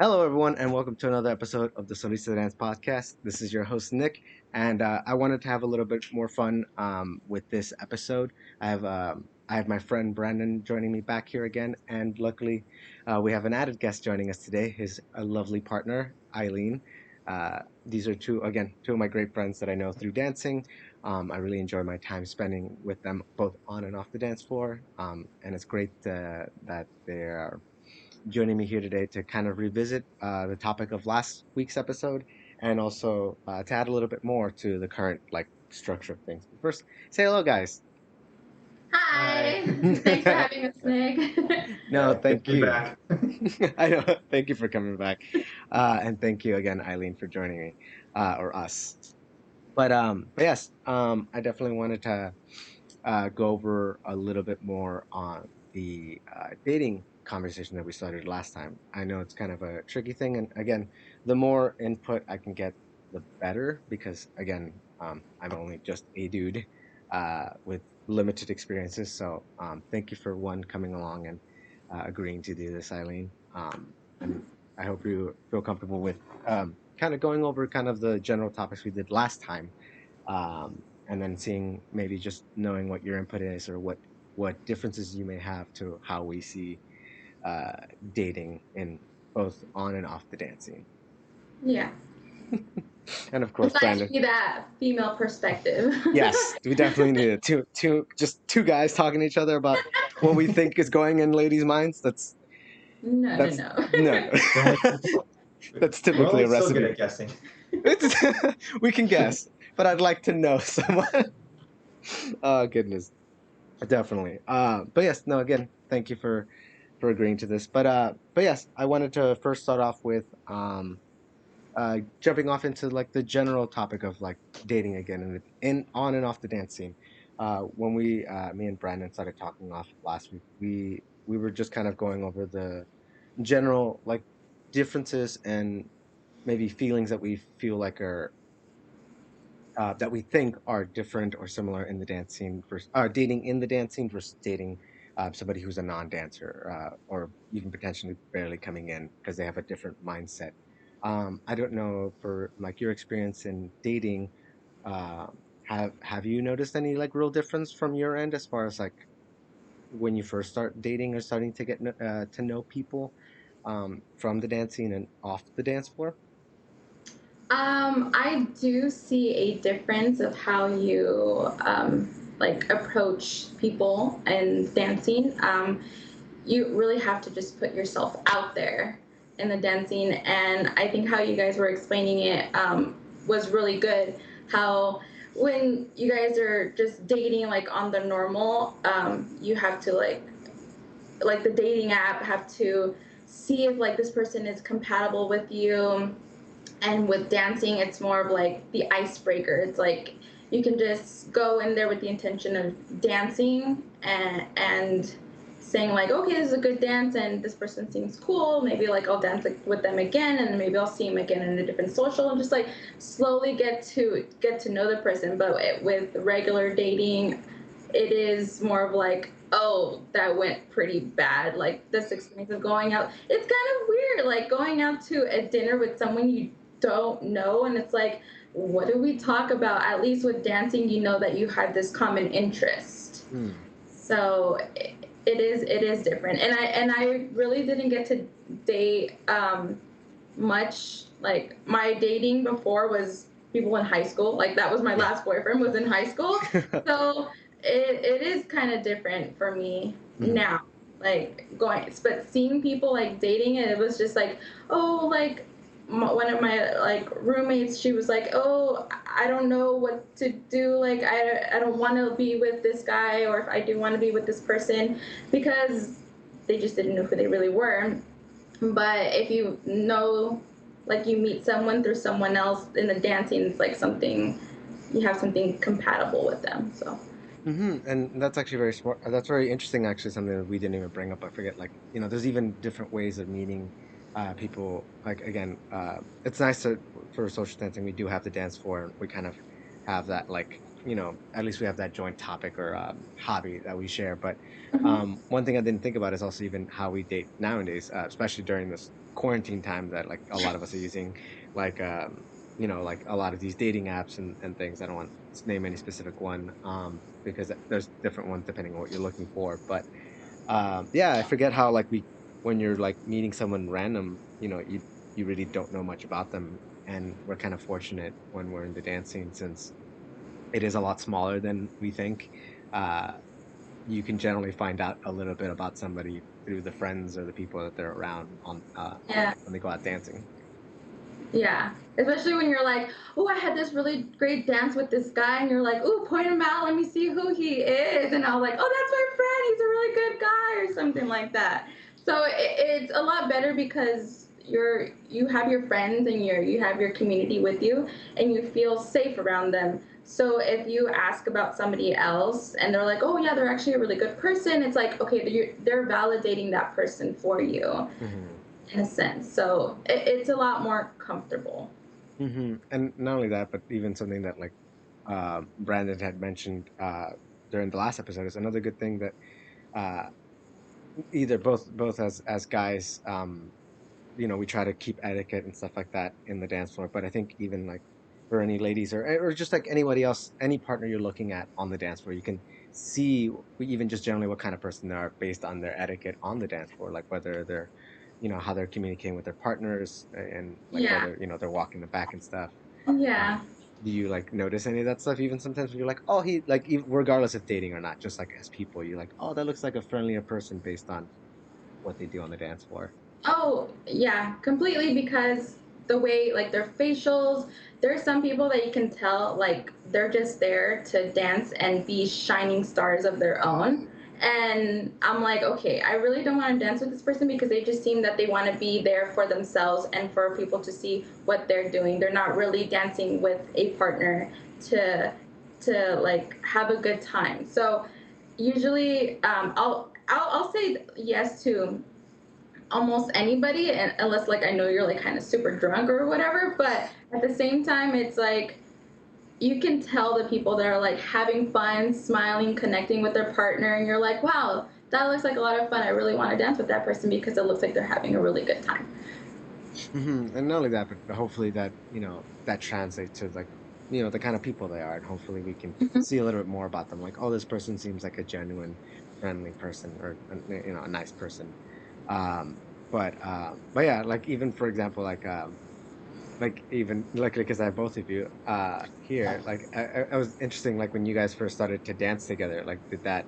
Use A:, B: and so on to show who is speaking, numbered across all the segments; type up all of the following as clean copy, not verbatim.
A: Hello, everyone, and welcome to another episode of the Sonrisa Dance Podcast. This is your host, Nick, and I wanted to have a little bit more fun with this episode. I have my friend Brandon joining me back here again, and luckily, we have an added guest joining us today. His a lovely partner, Eileen. These are two of my great friends that I know through dancing. I really enjoy my time spending with them both on and off the dance floor, and it's great that they're joining me here today to kind of revisit the topic of last week's episode and also to add a little bit more to the current structure of things. But first, say hello, guys.
B: Hi.
C: Hi.
B: Thanks for having us, Nick.
A: No,
C: Good to
A: thank
C: be
A: you.
C: back.
A: I know. Thank you for coming back, and thank you again, Eileen, for joining me or us. But yes, I definitely wanted to go over a little bit more on the dating conversation that we started last time. I know it's kind of a tricky thing, and again, the more input I can get, the better, because again, I'm only just a dude with limited experiences. So thank you for one coming along and agreeing to do this, Eileen. And I hope you feel comfortable with kind of going over kind of the general topics we did last time, and then seeing maybe just knowing what your input is or what differences you may have to how we see uh, dating in both on and off the dance scene.
B: Yeah.
A: And of
B: I'm
A: course,
B: glad you
A: Brandon.
B: see that female perspective.
A: Yes, we definitely need it. Two guys talking to each other about what we think is going in ladies' minds.
B: No, no,
A: That's
B: no.
A: no,
C: Don't-
A: that's
C: We're
A: typically a
C: always so good
A: recipe.
C: at guessing.
A: We can guess, but I'd like to know someone. Oh goodness. Definitely. But yes, no, again, thank you for agreeing to this. But yes, I wanted to first start off with jumping off into like the general topic of like dating again and in on and off the dance scene. When me and Brandon started talking off last week, we were just kind of going over the general like differences and maybe feelings that we feel like are that we think are different or similar in the dance scene versus dating in the dance scene versus dating somebody who's a non-dancer or even potentially barely coming in because they have a different mindset. I don't know for like your experience in dating. Uh, have you noticed any like real difference from your end as far as like when you first start dating or starting to to know people from the dance scene and off the dance floor?
B: I do see a difference of how you like approach people and dancing. You really have to just put yourself out there in the dancing, and I think how you guys were explaining it was really good. How when you guys are just dating like on the normal, you have to like the dating app have to see if like this person is compatible with you, and with dancing it's more of like the icebreaker. It's like you can just go in there with the intention of dancing and saying like, okay, this is a good dance and this person seems cool, maybe like I'll dance like, with them again, and maybe I'll see him again in a different social, and just like slowly get to know the person. But with regular dating, it is more of like, oh, that went pretty bad. Like this experience of going out, it's kind of weird, like going out to a dinner with someone you don't know, and it's like, what do we talk about? At least with dancing, you know that you have this common interest.
A: Hmm.
B: So it is different, and I really didn't get to date much. Like my dating before was people in high school. Like that was my
A: Yeah.
B: last boyfriend was in high school. So it is kind of different for me
A: Mhm.
B: now. Like going, but seeing people like dating, and it was just like, oh, like one of my like roommates, she was like, oh, I don't know what to do. Like I don't want to be with this guy, or if I do want to be with this person, because they just didn't know who they really were. But if you know, like you meet someone through someone else in the dancing, it's like something, you have something compatible with them. So
A: And that's actually very smart. That's very interesting. Actually, something that we didn't even bring up. I forget. Like, there's even different ways of meeting people. Like, again, it's nice to for social dancing. We do have the dance floor, and we kind of have that. Like, at least we have that joint topic or hobby that we share. But
B: mm-hmm.
A: one thing I didn't think about is also even how we date nowadays, especially during this. quarantine time that like a lot of us are using, like like a lot of these dating apps and things. I don't want to name any specific one, because there's different ones depending on what you're looking for. But yeah, I forget how like we when you're like meeting someone random, you really don't know much about them, and we're kind of fortunate when we're in the dance scene since it is a lot smaller than we think. Uh, you can generally find out a little bit about somebody through the friends or the people that they're around on
B: Yeah.
A: when they go out dancing.
B: Yeah. Especially when you're like, oh, I had this really great dance with this guy, and you're like, oh, point him out, let me see who he is. And I was like, oh, that's my friend, he's a really good guy, or something like that. So it's a lot better because you have your friends and you have your community with you, and you feel safe around them. So if you ask about somebody else and they're like, oh yeah, they're actually a really good person, it's like, okay, they're validating that person for you
A: Hmm.
B: in a sense. So it's a lot more comfortable.
A: And not only that, but even something that like Brandon had mentioned during the last episode is another good thing that uh, either both as guys, we try to keep etiquette and stuff like that in the dance floor. But I think even like for any ladies or just like anybody else, any partner you're looking at on the dance floor, you can see even just generally what kind of person they are based on their etiquette on the dance floor, like whether they're, how they're communicating with their partners and like
B: Yeah.
A: whether, they're walking the back and stuff.
B: Yeah.
A: Um, do you like notice any of that stuff? Even sometimes when you're like, oh, he like, regardless of dating or not, just like as people, you're like, oh, that looks like a friendlier person based on what they do on the dance floor.
B: Oh, yeah, completely because the way like their facials, there's some people that you can tell like they're just there to dance and be shining stars of their own. And I'm like, okay, I really don't want to dance with this person because they just seem that they want to be there for themselves and for people to see what they're doing. They're not really dancing with a partner to like have a good time. So usually I'll say yes to almost anybody, and unless like I know you're like kind of super drunk or whatever. But at the same time, it's like you can tell the people that are like having fun, smiling, connecting with their partner, and you're like, wow, that looks like a lot of fun. I really want to dance with that person because it looks like they're having a really good time.
A: And not only that, but hopefully that, that translates to like, the kind of people they are, and hopefully we can see a little bit more about them. Like, oh, this person seems like a genuine, friendly person, or a nice person. Um, but yeah, like even for example, like even like because I have both of you here, like I was interesting like when you guys first started to dance together, like did that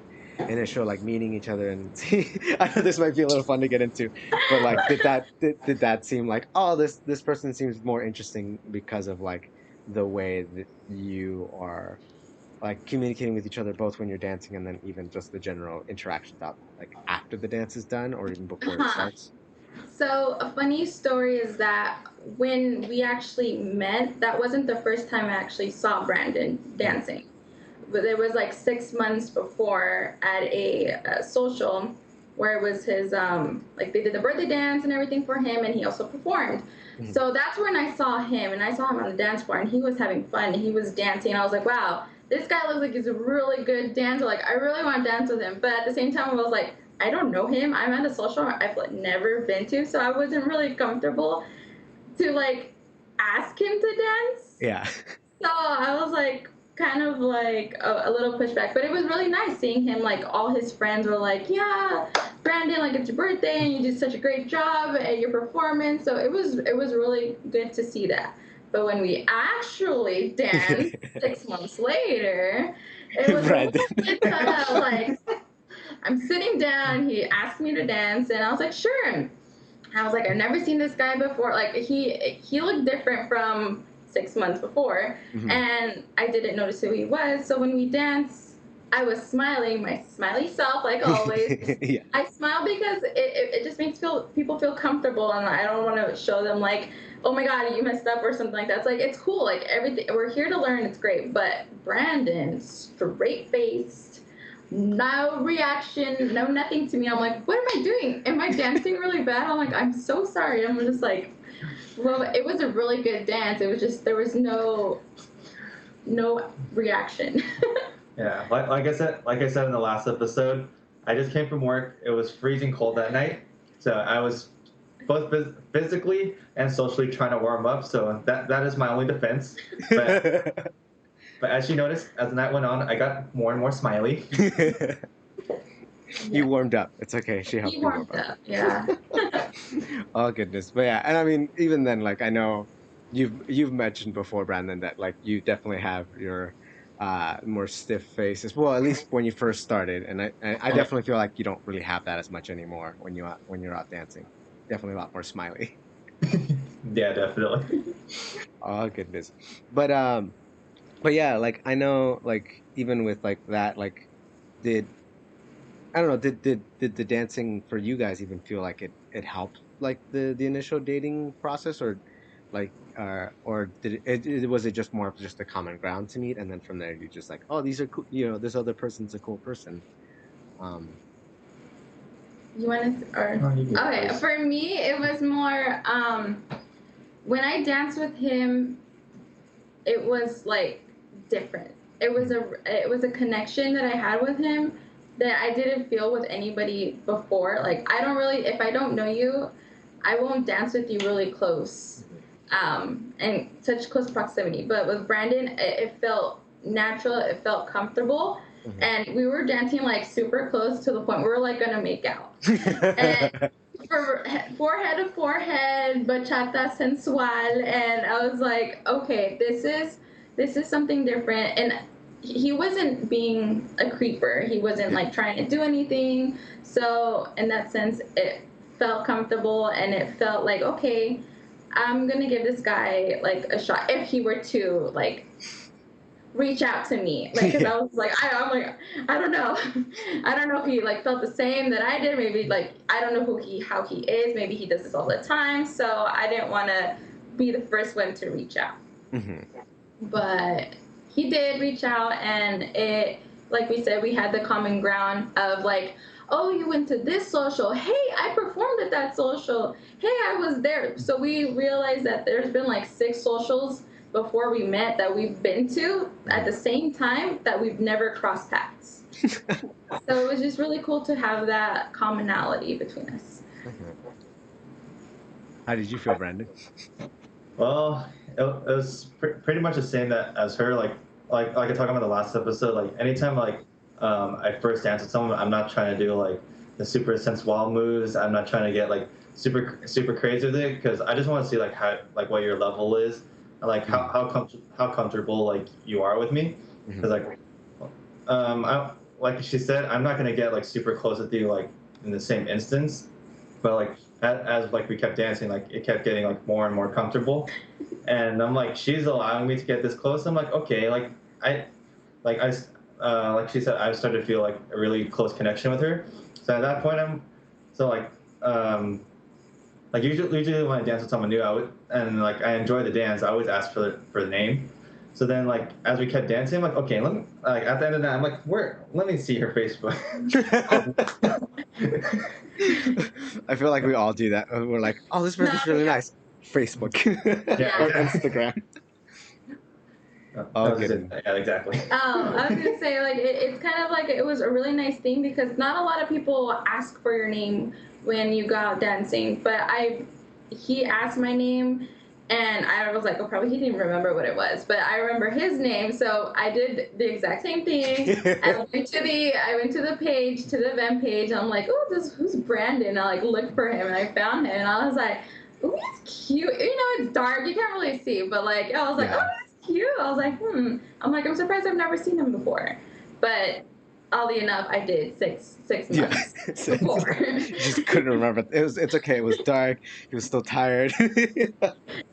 A: initial like meeting each other and see, I know this might be a little fun to get into, but like did that seem like, oh, this person seems more interesting because of like the way that you are like communicating with each other both when you're dancing and then even just the general interactions out like after the dance is done or even before it
B: Uh-huh.
A: starts?
B: So a funny story is that when we actually met, that wasn't the first time I actually saw Brandon
A: Mhm.
B: dancing. But it was like 6 months before at a social where it was his like they did the birthday dance and everything for him, and he also performed.
A: Mhm.
B: So that's when I saw him, and I saw him on the dance floor, and he was having fun. He was dancing, and I was like, wow, this guy looks like he's a really good dancer. Like I really want to dance with him. But at the same time, I was like, I don't know him. I'm at a social I've like never been to, so I wasn't really comfortable to like ask him to dance.
A: Yeah.
B: So I was like, kind of like a little pushback, but it was really nice seeing him. Like all his friends were like, "Yeah, Brandon, like it's your birthday and you did such a great job at your performance." So it was really good to see that. But when we actually danced 6 months later, it was a
A: Brandon.
B: little bit like I'm sitting down. He asked me to dance, and I was like, "Sure." I was like, I've never seen this guy before. Like he looked different from 6 months before,
A: Mhm.
B: and I didn't notice who he was. So when we danced, I was smiling, my smiley self, like always.
A: Yeah.
B: I smile because it just makes people feel comfortable, and I don't want to show them like, oh my god, you messed up or something like that. It's like it's cool, like everything. We're here to learn. It's great. But Brandon, straight faced, no reaction, no nothing to me. I'm like, what am I doing? Am I dancing really bad? I'm like, I'm so sorry. I'm just like, well, it was a really good dance. It was just there was no reaction.
C: Yeah, like I said in the last episode, I just came from work. It was freezing cold that night, so I was both physically and socially trying to warm up. So that is my only defense. But but as you noticed, as the night went on, I got more and more smiley.
A: You warmed up. It's okay. She helped
B: He
A: you warm
B: warmed
A: up.
B: up, yeah.
A: Oh goodness. But yeah, and I mean, even then, like I know you've mentioned before, Brandon, that like you definitely have your more stiff faces. Well, at least when you first started, and I
C: Oh,
A: definitely feel like you don't really have that as much anymore when you're out dancing. Definitely a lot more smiley.
C: yeah, definitely.
A: Oh goodness. But but yeah, like I know like even with like that, like did I don't know, did the dancing for you guys even feel like it helped like the initial dating process or did was it just more of just a common ground to meet and then from there you just like, oh, these are cool, this other person's a cool person. Um
B: You want to, or
C: Oh, you go
B: okay?
C: first.
B: For me, it was more when I danced with him. It was like different. It was a connection that I had with him that I didn't feel with anybody before. Like I don't really, if I don't know you, I won't dance with you really close, and such close proximity. But with Brandon, it felt natural. It felt comfortable,
A: mhm.
B: and we were dancing like super close to the point we were like gonna make out. And for forehead to forehead, bachata sensual, and I was like, okay, this is something different. And he wasn't being a creeper. He wasn't
A: Yeah.
B: like trying to do anything. So in that sense, it felt comfortable, and it felt like, okay, I'm gonna give this guy like a shot if he were to like reach out to me, like, because
A: Yeah.
B: I was like, I'm like, I don't know, I don't know if he like felt the same that I did. Maybe like I don't know how he is. Maybe he does this all the time. So I didn't want to be the first one to reach out,
A: Mhm.
B: but he did reach out, and it, like we said, we had the common ground of like, oh, you went to this social. Hey, I performed at that social. Hey, I was there. So we realized that there's been like 6 socials before we met that we've been to at the same time that we've never crossed paths. So it was just really cool to have that commonality between us.
A: Mhm. How did you feel, Brandon?
C: Well, it was pretty much the same that as her. Like I talked about the last episode. Like anytime I first dance with someone, I'm not trying to do like the super sensual moves. I'm not trying to get like super crazy with it because I just want to see like how like what your level is and like
A: Mhm.
C: how comfortable like you are with me.
A: Mhm.
C: Because I like she said, I'm not gonna get like super close with you like in the same instance, but like as like we kept dancing, like it kept getting like more and more comfortable, and I'm like, she's allowing me to get this close. I'm like, okay, I like I like she said, I started to feel like a really close connection with her. So at that point, so like usually when I dance with someone new, I would and like I enjoy the dance. I always ask for the name. So then like as we kept dancing, I'm like, okay, let me like at the end of that, I'm like, where? Let me see her Facebook.
A: I feel like we all do that. We're like, oh, this
B: No,
A: person's really
B: yeah,
A: nice. Facebook
C: Yeah,
A: or
B: yeah.
C: exactly.
A: Instagram.
C: I
A: Oh,
C: was just
A: goodness.
C: yeah, exactly.
B: I was gonna say like it's kind of like it was a really nice thing because not a lot of people ask for your name when you go out dancing, but he asked my name, and I was like, oh, probably he didn't remember what it was, but I remember his name, so I did the exact same thing. I went to the page, to the event page, and I'm like, oh, who's Brandon? I like looked for him, and I found him, and I was like, oh, he's cute. It's dark, you can't really see, but like I was like, oh,
A: Yeah.
B: cute. I was like, I'm like, I'm surprised I've never seen him before. But oddly enough, I did six
A: Yeah.
B: months before.
A: Just couldn't remember. It's okay. It was dark. He was still tired.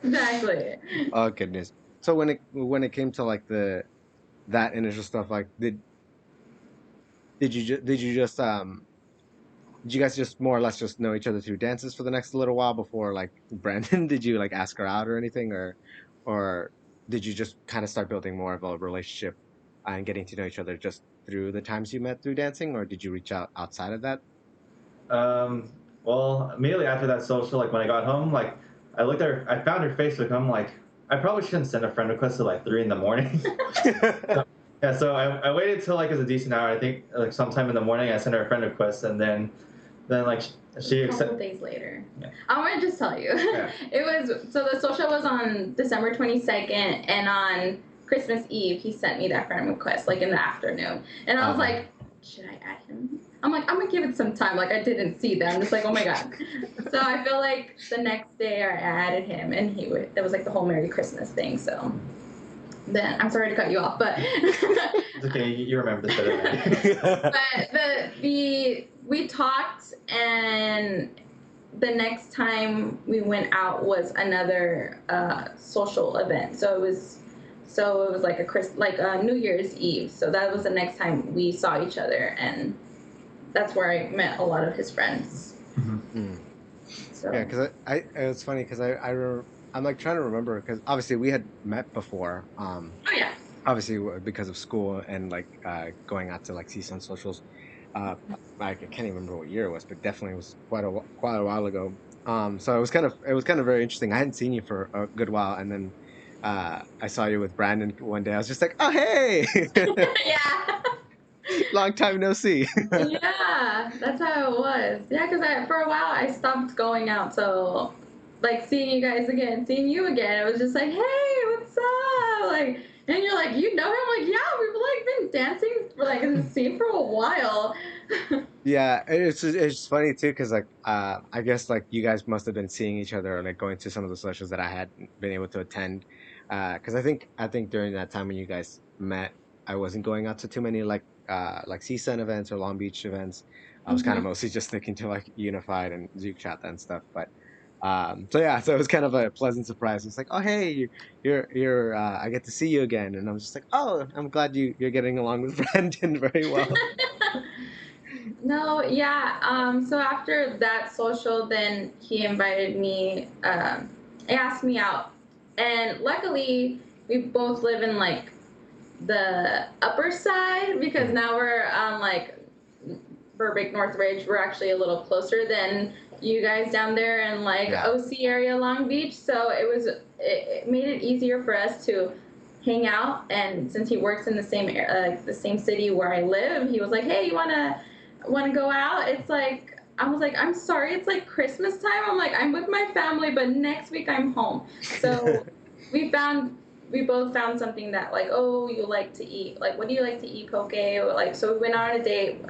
B: Exactly.
A: Oh goodness. So when it came to like that initial stuff, like did you guys just more or less just know each other through dances for the next little while before like Brandon, did you like ask her out or anything or did you just kind of start building more of a relationship and getting to know each other just through the times you met through dancing or did you reach out outside of that?
C: Um, well, immediately after that social, like when I got home, like I found her Facebook. And I'm like, I probably shouldn't send a friend request at like 3 in the morning. So, yeah, so I waited till like it was a decent hour. I think like sometime in the morning, I sent her a friend request, and then Then like she
B: A couple
C: accept.
B: days later.
C: Yeah.
B: I'm gonna just tell you.
C: Yeah.
B: It was so the social was on December 22nd, and on Christmas Eve he sent me that friend request like in the afternoon, and I was like, should I add him? I'm like, I'm gonna give it some time. Like I didn't see that. I'm just like, oh my god. So I feel like the next day I added him, and it was like the whole Merry Christmas thing. So then I'm sorry to cut you off, but
C: It's okay. You remember this better than me.
B: but we talked, and the next time we went out was another social event. So it was like a New Year's Eve. So that was the next time we saw each other, and that's where I met a lot of his friends.
A: Mm.
B: So
A: Yeah, because it's funny because I'm like trying to remember because obviously we had met before.
B: oh yeah.
A: Obviously because of school and like going out to like see some socials. Uh, I can't even remember what year it was, but definitely was quite a while ago. So it was kind of very interesting. I hadn't seen you for a good while, and then I saw you with Brandon one day. I was just like, oh hey,
B: Yeah.
A: long time no see.
B: Yeah, that's how it was. Yeah, because for a while I stopped going out, so like seeing you guys again, seeing you again, it was just like, hey, what's up? Like, and you're like, you know him? I'm like, yeah, we've like been dancing for like in the scene for a while.
A: Yeah, it's funny too because like I guess like you guys must have been seeing each other or like going to some of the socials that I had been able to attend because I think during that time when you guys met I wasn't going out to too many like CSUN events or Long Beach events. I was kind of
B: Hmm.
A: mostly just sticking to like Unified and Zook Chat and stuff. But so yeah, so it was kind of a pleasant surprise. It's like, oh hey, you're I get to see you again, and I was just like, oh, I'm glad you're getting along with Brandon very well.
B: No, yeah. So after that social, then he invited me. He asked me out, and luckily we both live in like the upper side because now we're on like Burbank Northridge. We're actually a little closer than you guys down there in like
A: Yeah.
B: OC area, Long Beach. So it made it easier for us to hang out. And since he works in the same the same city where I live, he was like, "Hey, you wanna go out?" It's like I was like, "I'm sorry, it's like Christmas time." I'm like, "I'm with my family, but next week I'm home." So we found we both found something that like, oh, you like to eat, like what do you like to eat, poke, or like, so we went on a date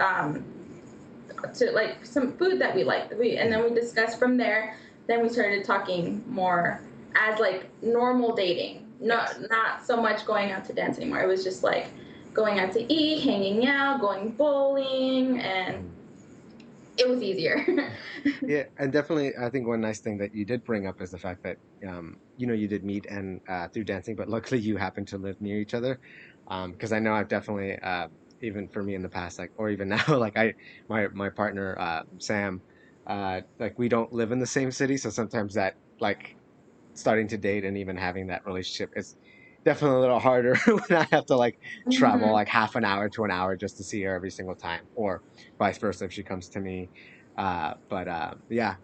B: to like some food that we liked, and then we discussed from there. Then we started talking more as like normal dating, not so much going out to dance anymore. It was just like going out to eat, hanging out, going bowling, and it was easier.
A: Yeah, and definitely, I think one nice thing that you did bring up is the fact that you know, you did meet and through dancing, but luckily you happen to live near each other. Because I know I've definitely, even for me in the past, like, or even now, like my partner Sam, like we don't live in the same city, so sometimes that like starting to date and even having that relationship is definitely a little harder when I have to like travel
B: Hmm.
A: like half an hour to an hour just to see her every single time, or vice versa if she comes to me. Yeah,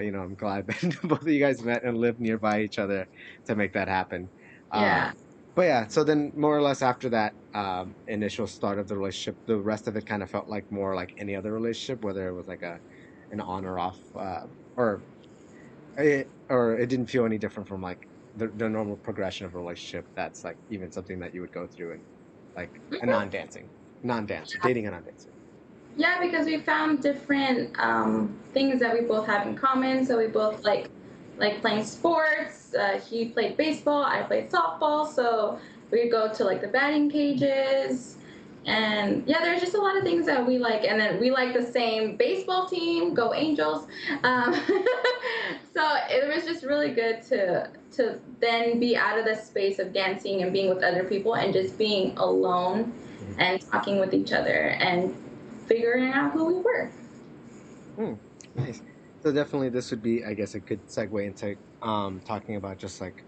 A: you know, I'm glad that both of you guys met and live nearby each other to make that happen.
B: Yeah.
A: But yeah, so then more or less after that initial start of the relationship, the rest of it kind of felt like more like any other relationship, whether it was like a an on or off, or or it didn't feel any different from like the normal progression of a relationship that's like even something that you would go through in like a non-dancer dating a non-dancer.
B: Yeah, because we found different things that we both have in common. So we both like playing sports. He played baseball. I played softball. So we go to like the batting cages, and yeah, there's just a lot of things that we like. And then we like the same baseball team. Go Angels! Um, so it was just really good to then be out of the space of dancing and being with other people and just being alone
A: Mhm.
B: and talking with each other and figuring out who we were.
A: Hmm, nice. So definitely this would be, I guess, a good segue into talking about just like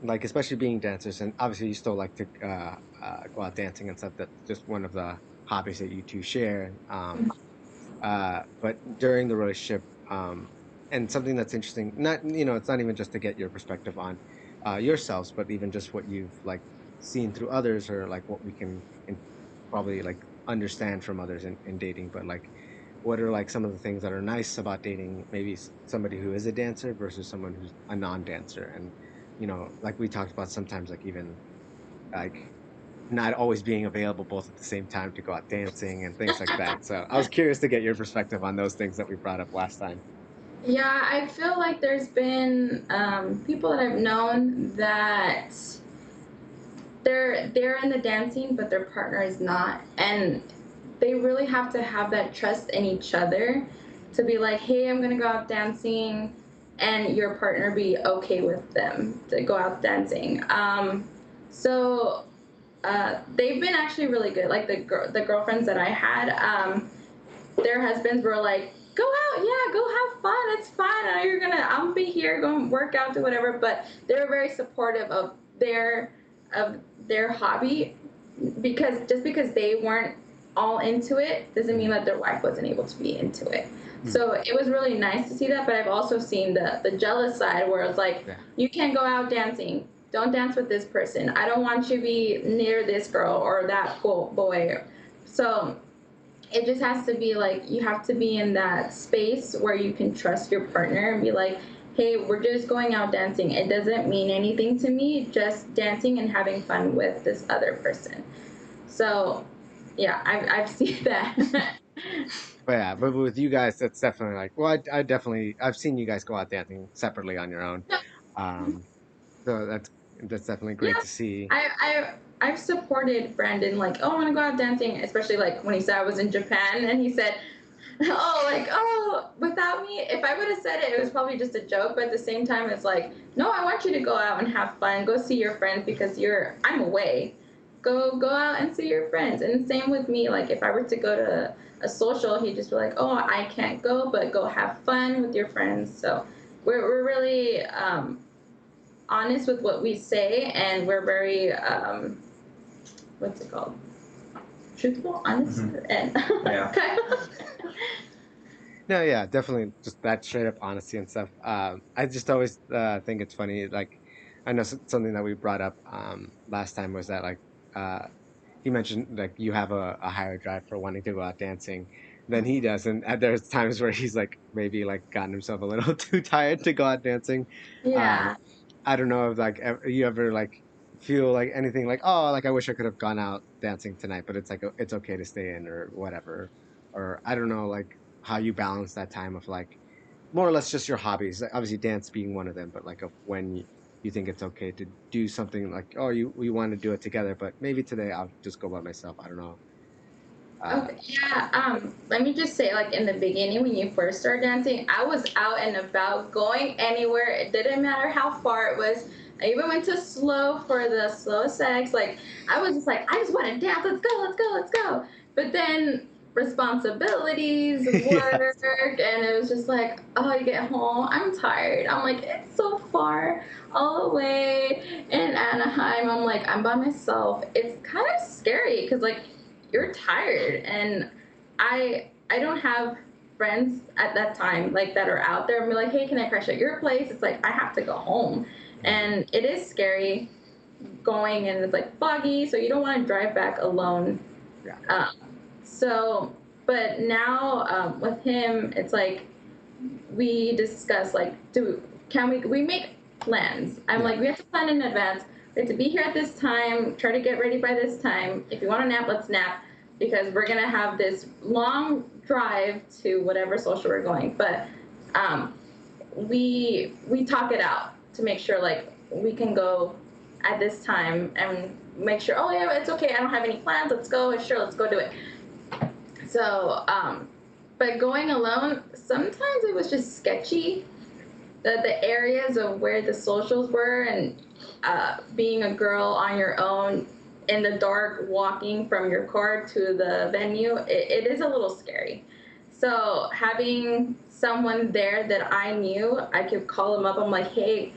A: like especially being dancers, and obviously you still like to go out dancing and stuff. That's just one of the hobbies that you two share. But during the relationship, and something that's interesting, not, you know, it's not even just to get your perspective on yourselves, but even just what you've like seen through others, or like what we can probably like understand from others in dating. But like what are like some of the things that are nice about dating maybe somebody who is a dancer versus someone who's a non-dancer, and like we talked about sometimes like even like not always being available both at the same time to go out dancing and things like that. So I was curious to get your perspective on those things that we brought up last time.
B: Yeah, I feel like there's been people that I've known that they're in the dancing, but their partner is not, and they really have to have that trust in each other to be like, hey, I'm gonna go out dancing, and your partner be okay with them to go out dancing. So they've been actually really good. Like the girlfriends that I had, their husbands were like, go out, yeah, go have fun, it's fine. I know I'll be here, go work out, do whatever. But they were very supportive of their hobby, because just because they weren't all into it doesn't mean that their wife wasn't able to be into it. So it was really nice to see that. But I've also seen the jealous side where it's like,
A: Yeah.
B: you can't go out dancing, don't dance with this person, I don't want you to be near this girl or that boy. So it just has to be like, you have to be in that space where you can trust your partner and be like, hey, we're just going out dancing, it doesn't mean anything to me, just dancing and having fun with this other person. So yeah, I've seen that.
A: But yeah, but with you guys, that's definitely like, well, I definitely, I've seen you guys go out dancing separately on your own. Um, so that's definitely great
B: Yeah,
A: to see.
B: I've supported Brandon, like, oh, I want to go out dancing, especially like when he said I was in Japan and he said, oh, like, oh, without me, if I would have said it, it was probably just a joke. But at the same time, it's like, no, I want you to go out and have fun, go see your friends, because I'm away. Go out and see your friends. And same with me. Like if I were to go to a social, he'd just be like, oh, I can't go, but go have fun with your friends. So we're really honest with what we say, and we're very what's it called? Truthful, honest, and
C: Yeah.
B: kind of.
A: No, yeah, definitely just that straight up honesty and stuff. I just always think it's funny. Like, I know something that we brought up last time was that like he mentioned like you have a higher drive for wanting to go out dancing than he does, and there's times where he's like maybe like gotten himself a little too tired to go out dancing. Um,
B: Yeah.
A: I don't know if like you ever like feel like anything like, oh, like I wish I could have gone out dancing tonight, but it's like it's okay to stay in or whatever. Or I don't know like how you balance that time of like more or less just your hobbies, like, obviously dance being one of them, but like of when you think it's okay to do something like, oh, you want to do it together, but maybe today I'll just go by myself. I don't know. Uh,
B: Okay, yeah, let me just say, like in the beginning when you first started dancing, I was out and about, going anywhere. It didn't matter how far it was. I even went to slow for the slow sex. Like I was just like, I just want to dance. Let's go, let's go, let's go. But then responsibilities,
A: yeah.
B: work, and it was just like, oh, I get home, I'm tired. I'm like, it's so far all the way in Anaheim. I'm like, I'm by myself. It's kind of scary because like you're tired, and I don't have friends at that time like that are out there and be like, hey, can I crash at your place? It's like I have to go home, and it is scary going, and it's like foggy, so you don't want to drive back alone.
A: Yeah.
B: um, so but now with him, it's like we discuss like, can we make plans? I'm
A: Yeah.
B: like, we have to plan in advance. We have to be here at this time, try to get ready by this time. If you want to nap, let's nap, because we're gonna have this long drive to whatever social we're going. But um, we talk it out to make sure like we can go at this time, and make sure, oh yeah, it's okay, I don't have any plans, let's go, sure, let's go do it. So but going alone, sometimes it was just sketchy. The areas of where the socials were, and being a girl on your own in the dark, walking from your car to the venue, it is a little scary. So having someone there that I knew, I could call them up. I'm like, hey,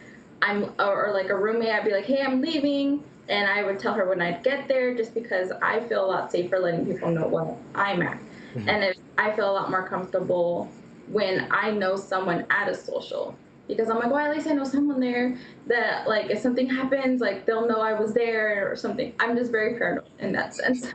B: or like a roommate, I'd be like, hey, I'm leaving. And I would tell her when I'd get there, just because I feel a lot safer letting people know what I'm at.
A: Mhm.
B: And if I feel a lot more comfortable when I know someone at a social. because I'm like, well, at least I know someone there that, like, if something happens, like, they'll know I was there or something. I'm just very paranoid in that sense.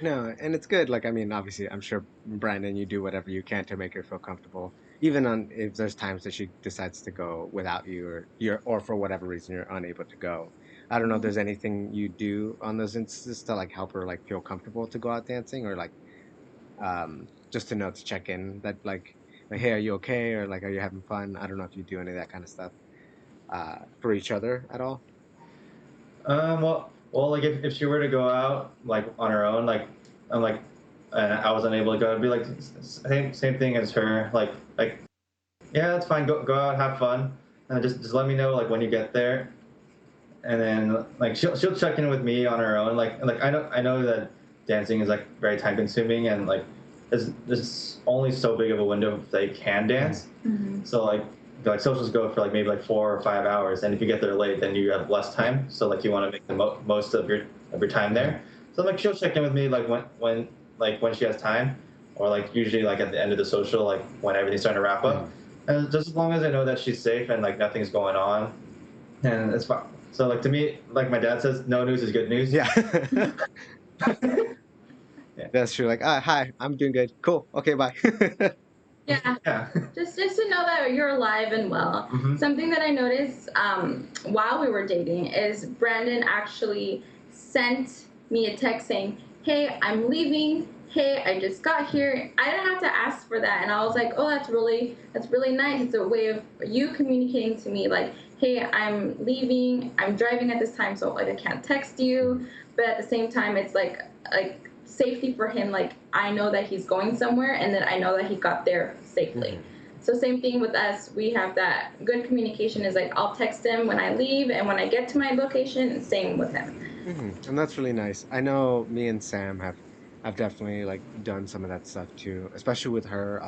A: No, and it's good. Like, I mean, obviously, I'm sure Brandon, you do whatever you can to make her feel comfortable, even on if there's times that she decides to go without you, or or for whatever reason you're unable to go. I don't know if there's anything you do on those instances to like help her like feel comfortable to go out dancing, or like just to know to check in that like hey, are you okay, or like are you having fun? I don't know if you do any of that kind of stuff for each other at all.
C: Well, like if she were to go out like on her own, like I'm like, I was unable to go, I'd be like, same thing as her. Like, yeah, that's fine. Go out, have fun, and just let me know like when you get there, and then like she'll check in with me on her own. Like I know that dancing is like very time consuming, and like there's only so big of a window they can dance.
B: Mm-hmm.
C: So like socials go for like maybe like 4 or 5 hours, and if you get there late, then you have less time. So like you want to make the most of your time there. So like she'll check in with me like when she has time, or like usually like at the end of the social, like when everything's starting to wrap up. And just as long as I know that she's safe and like nothing's going on, and it's fine. So like to me, like my dad says, no news is good news.
A: Yeah.
C: Yeah.
A: That's true. Like, hi, I'm doing good. Cool. Okay, bye.
B: Yeah.
C: Yeah.
B: Just to know that you're alive and well.
C: Mm-hmm.
B: Something that I noticed while we were dating is Brandon actually sent me a text saying, "Hey, I'm leaving. Hey, I just got here." I didn't have to ask for that, and I was like, "Oh, that's really nice. It's a way of you communicating to me, like, hey, I'm leaving. I'm driving at this time, so like I can't text you, but at the same time, it's like." Safety for him, like I know that he's going somewhere and that I know that he got there safely. So same thing with us, we have that good communication, is like I'll text him when I leave and when I get to my location, and same with him.
A: And that's really nice. I know me and Sam have definitely like done some of that stuff too, especially with her.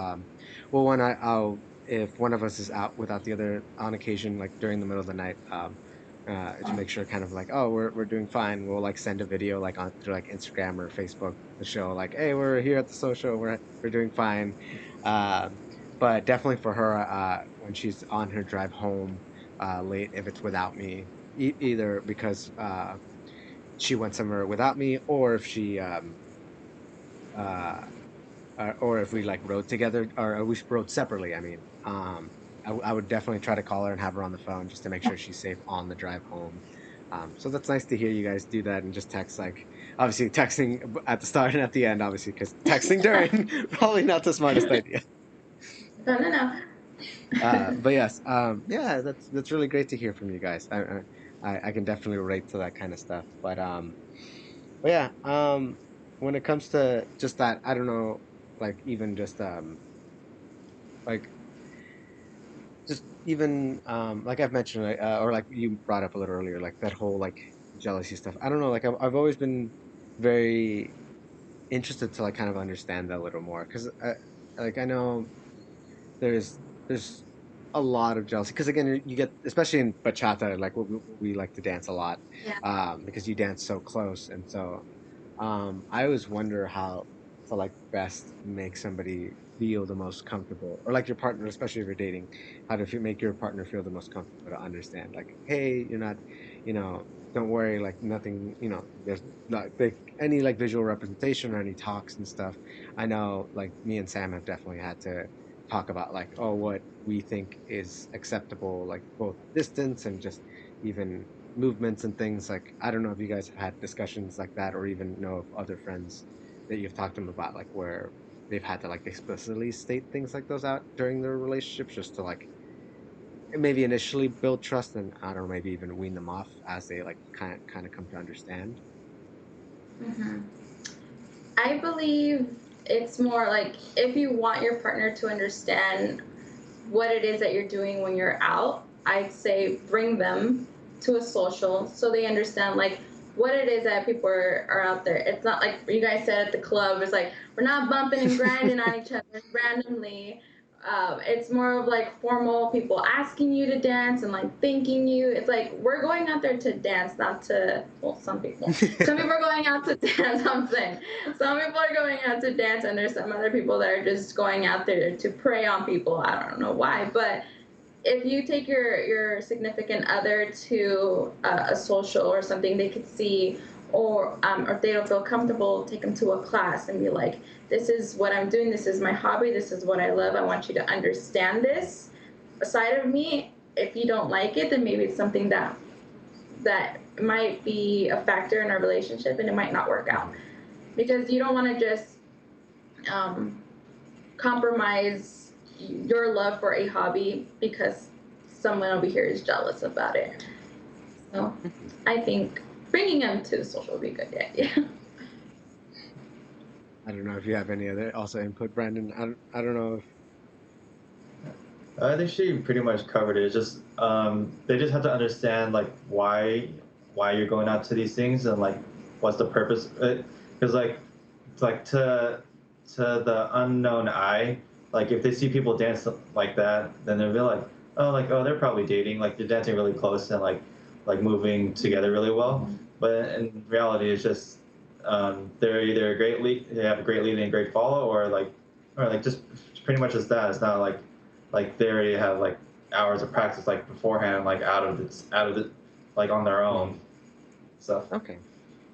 A: Well, when I'll if one of us is out without the other on occasion, like during the middle of the night, to make sure kind of like, oh, we're doing fine. We'll like send a video like on through like Instagram or Facebook to show like, hey, we're here at the social. We're doing fine. Um, but definitely for her, when she's on her drive home late, if it's without me, either because she went somewhere without me, or if she uh or if we like rode together, or we rode separately. I mean, I would definitely try to call her and have her on the phone just to make sure she's safe on the drive home. So that's nice to hear you guys do that and just text, like obviously texting at the start and at the end, obviously, because texting during probably not the smartest idea.
B: No, no, no.
A: But yes, yeah, that's really great to hear from you guys. I can definitely relate to that kind of stuff. But yeah, when it comes to just that, I don't know, like even just like just even like I've mentioned, or like you brought up a little earlier, like that whole like jealousy stuff. I don't know, like I've always been very interested to like kind of understand that a little more, because like I know there's a lot of jealousy, because again you get, especially in bachata, like we like to dance a lot,
B: Yeah.
A: because you dance so close, and so I always wonder how to like best make somebody feel the most comfortable, or like your partner, especially if you're dating, how to make your partner feel the most comfortable to understand, like, hey, you're not, you know, don't worry, like nothing, there's not like any like visual representation or any talks and stuff. I know like me and Sam have definitely had to talk about like, oh, what we think is acceptable, like both distance and just even movements and things. Like, I don't know if you guys have had discussions like that, or even know of other friends that you've talked to them about, like where they've had to like explicitly state things like those out during their relationships, just to like maybe initially build trust, and I don't know, maybe even wean them off as they like kind of come to understand.
B: Hmm. I believe it's more like if you want your partner to understand what it is that you're doing when you're out, I'd say bring them to a social so they understand like what it is that people are out there. It's not like you guys said at the club. It's like we're not bumping and grinding on each other randomly. It's more of like formal people asking you to dance and like thanking you. It's like we're going out there to dance, not to, well, some people. Some people are going out to dance, I'm saying. Some people are going out to dance, and there's some other people that are just going out there to prey on people. I don't know why, but if you take your significant other to a social or something they could see, or if they don't feel comfortable, take them to a class and be like, this is what I'm doing, this is my hobby, this is what I love, I want you to understand this side of me. If you don't like it, then maybe it's something that might be a factor in our relationship and it might not work out, because you don't want to just um, compromise your love for a hobby because someone over here is jealous about it. So I think bringing them to social would be good. Yeah, yeah.
A: I don't know if you have any other also input, Brandon. I don't know if
C: I think she pretty much covered it. It's just they just have to understand like why you're going out to these things and like what's the purpose. Because like to the unknown eye, like if they see people dance like that, then they'll be like oh they're probably dating, like they're dancing really close and like moving together really well. But in reality, it's just they're either a great lead, they have a great lead and a great follow, or like just pretty much just that. It's not like they already have like hours of practice like beforehand, like out of the like on their own. So
A: okay,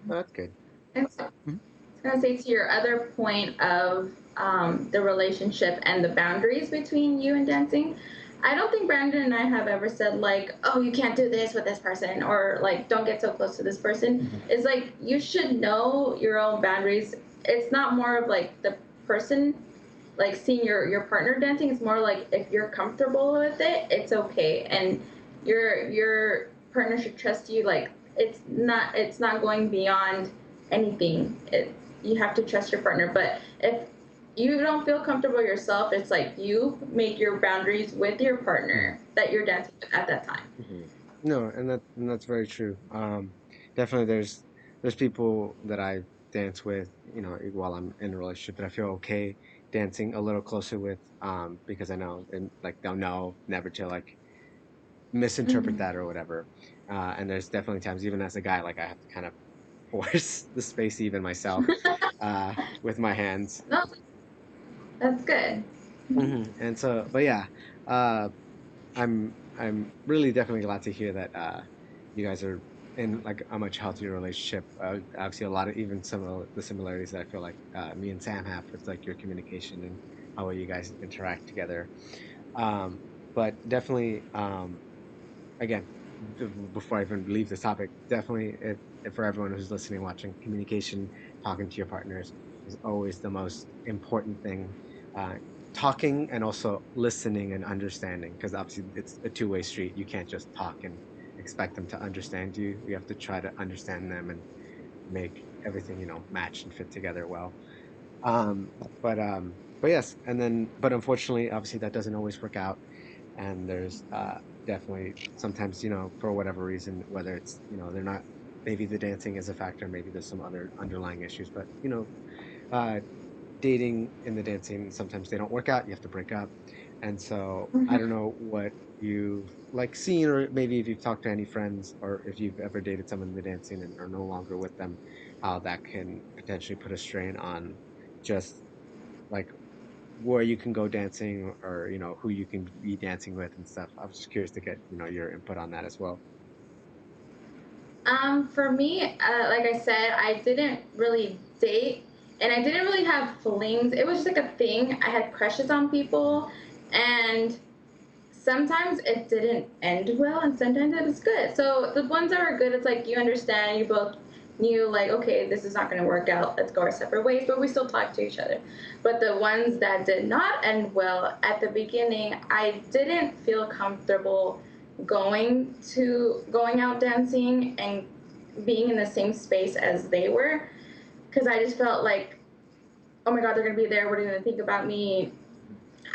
A: well, that's good.
B: And so, I was gonna say to your other point of the relationship and the boundaries between you and dancing. I don't think Brandon and I have ever said like, oh, you can't do this with this person, or like, don't get so close to this person. It's like you should know your own boundaries. It's not more of like the person like seeing your partner dancing. It's more like if you're comfortable with it, it's okay, and your partner should trust you. Like it's not going beyond anything. You have to trust your partner. But if you don't feel comfortable yourself, it's like you make your boundaries with your partner that you're dancing with at that time.
A: No, and that's very true. Definitely, there's people that I dance with, while I'm in a relationship that I feel okay dancing a little closer with, because I know and like they'll know never to like misinterpret
B: Mm-hmm.
A: that or whatever. And there's definitely times, even as a guy, like I have to kind of force the space even myself, with my hands.
B: No, that's good.
A: And so, but yeah, uh, I'm really definitely glad to hear that you guys are in like a much healthier relationship. Obviously, a lot of even some of the similarities that I feel like me and Sam have with like your communication and how well you guys interact together. Um, but definitely, again, before I even leave this topic, definitely if for everyone who's listening, watching, communication, talking to your partners is always the most important thing. Uh, Talking and also listening and understanding, because obviously it's a two-way street. You can't just talk and expect them to understand you. You have to try to understand them and make everything, match and fit together well. Um, but yes, and then but unfortunately, obviously that doesn't always work out, and there's definitely sometimes for whatever reason, whether it's they're not, maybe the dancing is a factor, maybe there's some other underlying issues, but uh, dating and the dancing sometimes they don't work out. You have to break up, and so I don't know what you've like seen, or maybe if you've talked to any friends, or if you've ever dated someone in the dancing and are no longer with them, how that can potentially put a strain on just like where you can go dancing, or who you can be dancing with and stuff. I was just curious to get your input on that as well.
B: For me, like I said, I didn't really date, and I didn't really have flings. It was just like a thing. I had crushes on people, and sometimes it didn't end well, and sometimes it was good. So the ones that were good, it's like you understand, you both knew like, okay, this is not going to work out. Let's go our separate ways, but we still talk to each other. But the ones that did not end well, at the beginning, I didn't feel comfortable going out dancing and being in the same space as they were, because I just felt like, oh my god, they're gonna be there. What are they gonna think about me?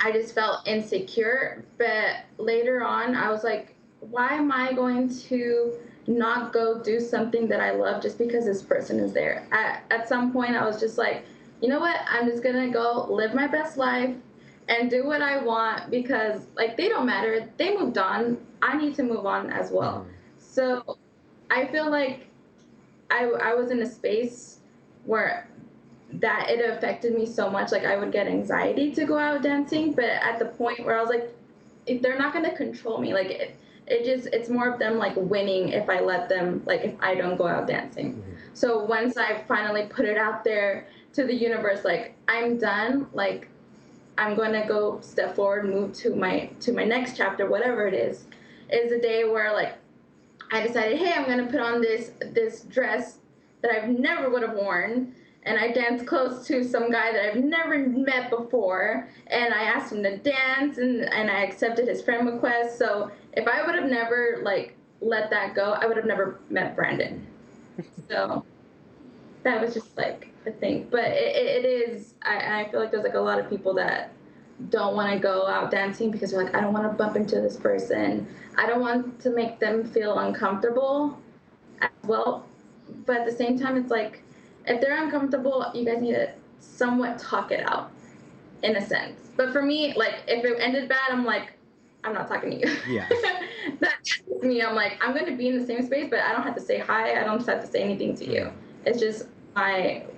B: I just felt insecure. But later on, I was like, why am I going to not go do something that I love just because this person is there? At some point, I was just like, you know what? I'm just gonna go live my best life and do what I want, because like they don't matter. They moved on. I need to move on as well.
A: Hmm.
B: So I feel like I was in a space where that it affected me so much. Like I would get anxiety to go out dancing, but at the point where I was like, they're not gonna control me. Like it's more of them like winning if I let them, like if I don't go out dancing.
A: Mhm.
B: So once I finally put it out there to the universe, like I'm done, like I'm going to go step forward, move to my next chapter, whatever it is a day where like I decided, hey, I'm going to put on this dress that I've never would have worn, and I danced close to some guy that I've never met before, and I asked him to dance, and I accepted his friend request. So if I would have never like let that go, I would have never met Brandon. So that was just like a thing. But it is. I feel like there's like a lot of people that don't want to go out dancing because they're like, I don't want to bump into this person. I don't want to make them feel uncomfortable as well. But at the same time, it's like if they're uncomfortable, you guys need to somewhat talk it out in a sense. But for me, like if it ended bad, I'm like, I'm not talking to you.
A: Yeah.
B: That's me. I'm like, I'm going to be in the same space, but I don't have to say hi. I don't have to say anything to you. It's just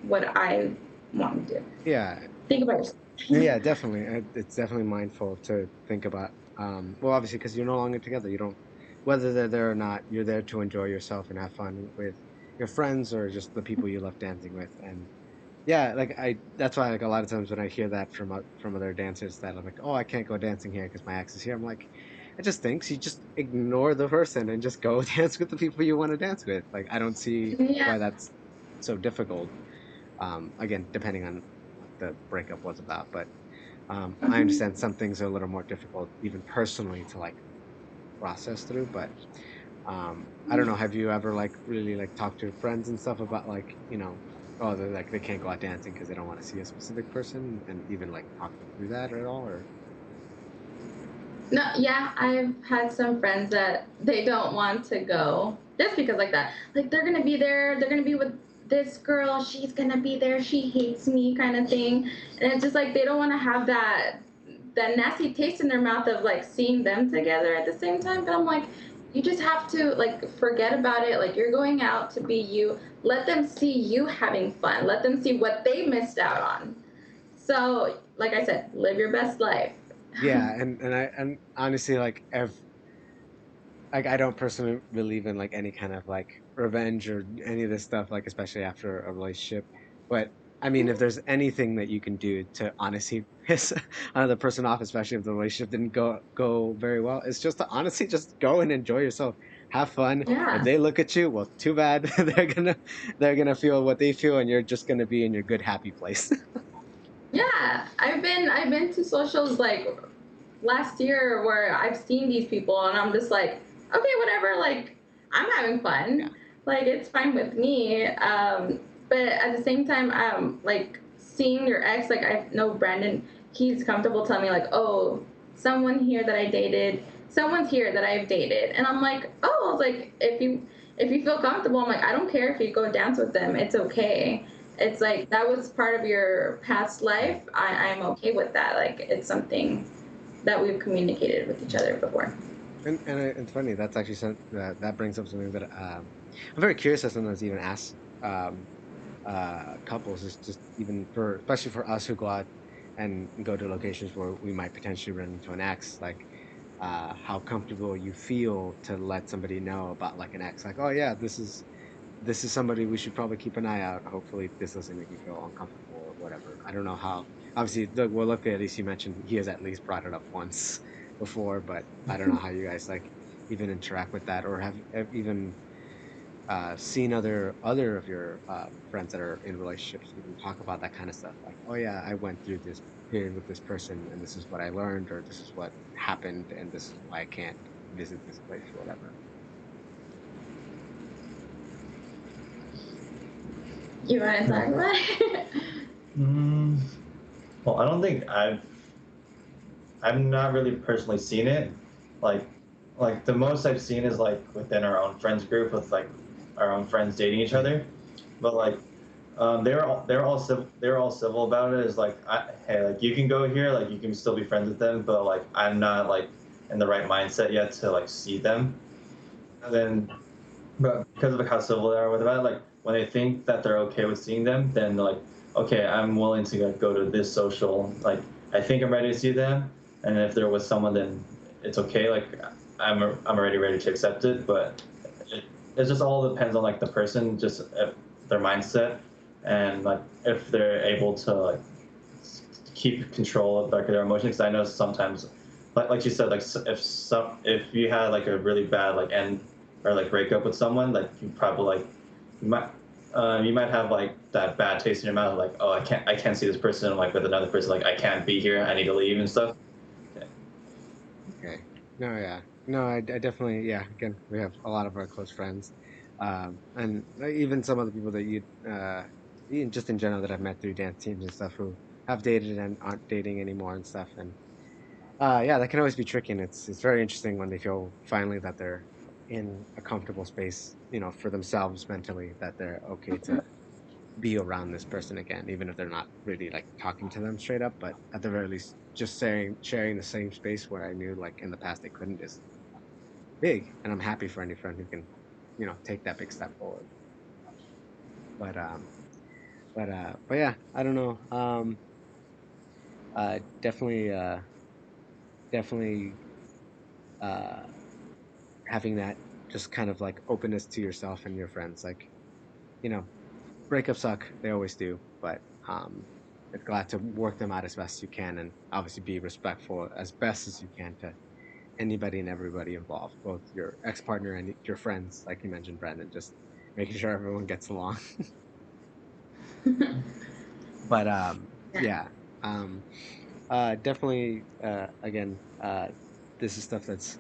B: what I want to do.
A: Yeah.
B: Think about yourself.
A: Yeah, definitely. It's definitely mindful to think about. Well, obviously, because you're no longer together. You don't, whether they're there or not, you're there to enjoy yourself and have fun with your friends or just the people you love dancing with. And yeah, like that's why like a lot of times when I hear that from other dancers that I'm like, oh, I can't go dancing here because my ex is here. I'm like, I just think you just ignore the person and just go dance with the people you want to dance with. Like I don't see
B: Yeah.
A: why that's so difficult. Again, depending on what the breakup was about, but I understand some things are a little more difficult, even personally, to like process through. But I don't know. Have you ever like really like talked to your friends and stuff about like oh they're like they can't go out dancing because they don't want to see a specific person, and even like talk them through that at all, or
B: No, yeah, I've had some friends that they don't want to go just because like that. Like they're gonna be there, they're gonna be with this girl, she's gonna be there, she hates me kind of thing. And it's just like they don't wanna have that nasty taste in their mouth of like seeing them together at the same time. But I'm like, you just have to like forget about it. Like you're going out to be you. Let them see you having fun. Let them see what they missed out on. So, like I said, live your best life.
A: yeah, and honestly like I don't personally believe in like any kind of like revenge or any of this stuff, like especially after a relationship. But I mean, if there's anything that you can do to honestly piss another person off, especially if the relationship didn't go very well, it's just to honestly just go and enjoy yourself, have fun. If
B: Yeah.
A: they look at you, well, too bad. They're gonna feel what they feel, and you're just gonna be in your good happy place.
B: Yeah, I've been to socials like last year where I've seen these people and I'm just like, okay, whatever. Like I'm having
A: Yeah.
B: fun. Like it's fine with me. But at the same time, like seeing your ex, like I know Brandon, he's comfortable telling me like, oh, someone here that I dated, someone's here that I've dated, and I'm like, oh, I was like, if you feel comfortable, I'm like, I don't care if you go dance with them, it's okay. It's like that was part of your past life. I'm okay with that. Like it's something that we've communicated with each other before.
A: It's funny. That's actually that brings up something that I'm very curious to sometimes even ask um, couples is just even for especially for us who go out and go to locations where we might potentially run into an ex, like how comfortable you feel to let somebody know about like an ex, like oh yeah, this is somebody we should probably keep an eye out. Hopefully this doesn't make you feel uncomfortable or whatever. I don't know how. Obviously, well, look at least you mentioned he has at least brought it up once before, but I don't know how you guys like even interact with that or have even seen other of your friends that are in relationships even talk about that kind of stuff. Like, oh yeah, I went through this period with this person, and this is what I learned, or this is what happened, and this is why I can't visit this place or whatever.
B: You want to talk about it?
C: Mm, well, I don't think I've not really personally seen it. Like like the most I've seen is like within our own friends group with like our own friends dating each other. But like they're all civil about it. Is like hey, like you can go here, like you can still be friends with them, but like I'm not like in the right mindset yet to like see them. And then but because of how civil they are with it, like when they think that they're okay with seeing them, then they're like, okay, I'm willing to like, go to this social. Like I think I'm ready to see them, and if they're with someone, then it's okay. Like I'm already ready to accept it, but it just all depends on like the person, just their mindset, and like if they're able to like keep control of like their emotions. 'Cause I know sometimes, like you said, like if you had like a really bad like end or like breakup with someone, like you probably like you might you might have like that bad taste in your mouth, like oh I can't see this person like with another person, like I can't be here, I need to leave and stuff. Yeah.
A: Okay. No, yeah. No, I definitely, yeah. Again, we have a lot of our close friends, and even some of the people that even just in general that I've met through dance teams and stuff who have dated and aren't dating anymore and stuff. And yeah, that can always be tricky. And it's very interesting when they feel finally that they're in a comfortable space, for themselves mentally, that they're okay to be around this person again, even if they're not really like talking to them straight up, but at the very least, just sharing the same space where I knew like in the past they couldn't is big, and I'm happy for any friend who can, take that big step forward. But but yeah, I don't know. Definitely, definitely, uh, having that just kind of like openness to yourself and your friends, like you know, breakups suck, they always do, but it's glad to work them out as best you can, and obviously be respectful as best as you can to anybody and everybody involved, both your ex-partner and your friends, like you mentioned, Brandon, just making sure everyone gets along. But
B: Yeah.
A: yeah, um, definitely, again, this is stuff that's,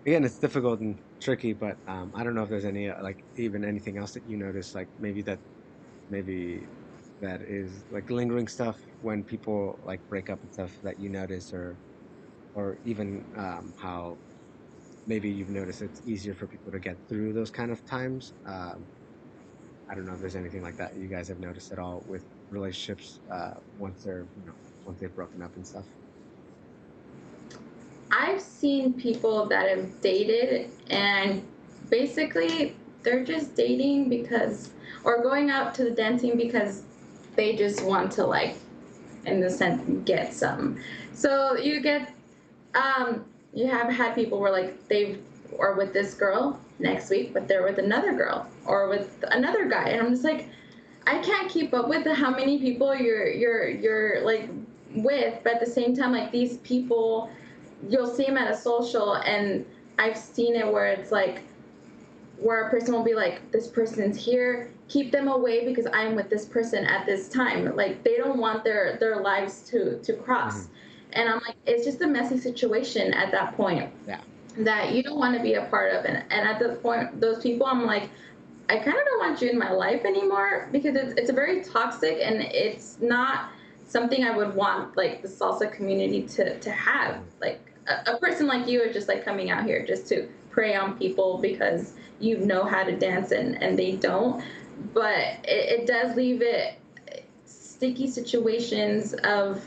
A: again, it's difficult and tricky, but I don't know if there's any like even anything else that you notice, like maybe that is like lingering stuff when people like break up and stuff that you notice, or even how maybe you've noticed it's easier for people to get through those kind of times. I don't know if there's anything like that you guys have noticed at all with relationships once they're once they've broken up and stuff.
B: I've seen people that have dated and basically they're just dating because, or going out to the dancing because they just want to, like, in the sense, get some. So you have had people where like they are with this girl next week, but they're with another girl or with another guy, and I'm just like, I can't keep up with how many people you're like with, but at the same time, like these people, you'll see them at a social, and I've seen it where it's like where a person will be like, this person's here, keep them away because I'm with this person at this time. Like they don't want their lives to
A: Hmm.
B: cross, and I'm like, it's just a messy situation at that point
A: Yeah.
B: that you don't want to be a part of, and at the point those people, I'm like, I kind of don't want you in my life anymore because it's a very toxic, and it's not something I would want like the salsa community to have.
A: Hmm.
B: Like a person like you is just like coming out here just to prey on people because you know how to dance and they don't. But it does leave it sticky situations of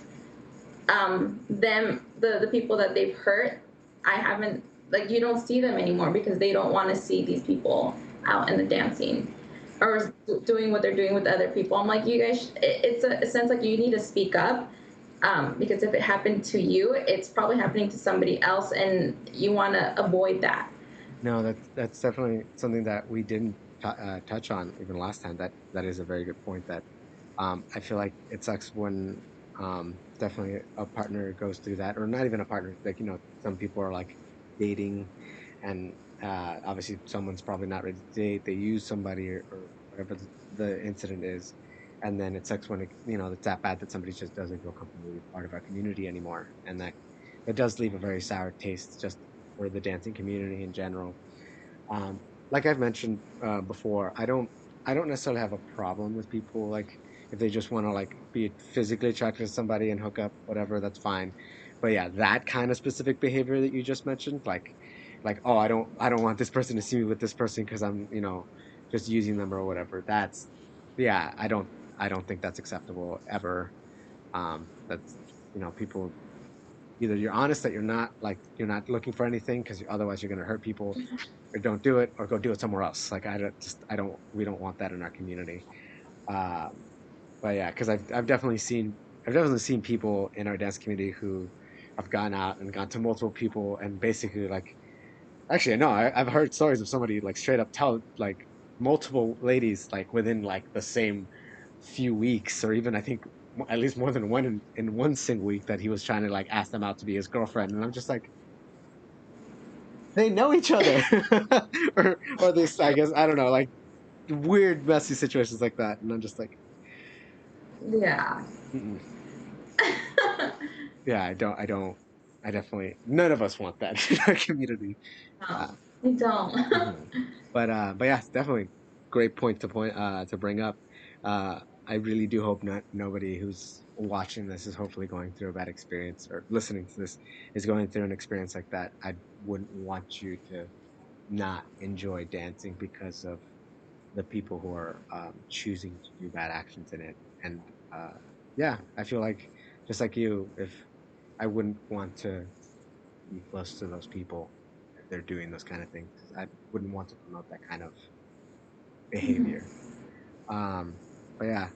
B: them, the people that they've hurt. I haven't, like, you don't see them anymore because they don't want to see these people out in the dancing or doing what they're doing with other people. I'm like, you guys, it's a sense like you need to speak up, because if it happened to you, it's probably happening to somebody else, and you want to avoid that.
A: No, that's definitely something that we didn't touch on even last time. That is a very good point. That I feel like it sucks when definitely a partner goes through that, or not even a partner. Like some people are like dating, and obviously someone's probably not ready to date. They use somebody, or whatever the incident is, and then it sucks when it's that bad that somebody just doesn't feel comfortable being part of our community anymore, and that does leave a very sour taste just for the dancing community in general. Um, like I've mentioned before, I don't necessarily have a problem with people like if they just want to like be physically attracted to somebody and hook up, whatever, that's fine. But yeah, that kind of specific behavior that you just mentioned, like oh, I don't want this person to see me with this person because I'm just using them or whatever. That's yeah, I don't think that's acceptable ever. That's people, either you're honest that you're not looking for anything because otherwise you're going to hurt people, or don't do it, or go do it somewhere else. Like I don't we don't want that in our community. But yeah, because I've definitely seen people in our dance community who I've gone out and gone to multiple people and basically like actually no, I've heard stories of somebody like straight up tell like multiple ladies like within like the same few weeks or even I think at least more than one in one single week that he was trying to like ask them out to be his girlfriend, and I'm just like they know each other or this I guess I don't know like weird messy situations like that, and I'm just like
B: Yeah.
A: mm-mm. Yeah, I definitely none of us want that in our community.
B: No,
A: uh,
B: I don't.
A: mhm. But yeah, it's definitely great point to bring up. I really do hope not nobody who's watching this is hopefully going through a bad experience or listening to this is going through an experience like that. I wouldn't want you to not enjoy dancing because of the people who are choosing to do bad actions in it. And uh, yeah, I feel like just like you, if I wouldn't want to be close to those people if they're doing those kind of things. I wouldn't want to promote that kind of
B: Mhm.
A: behavior. Um, but yeah,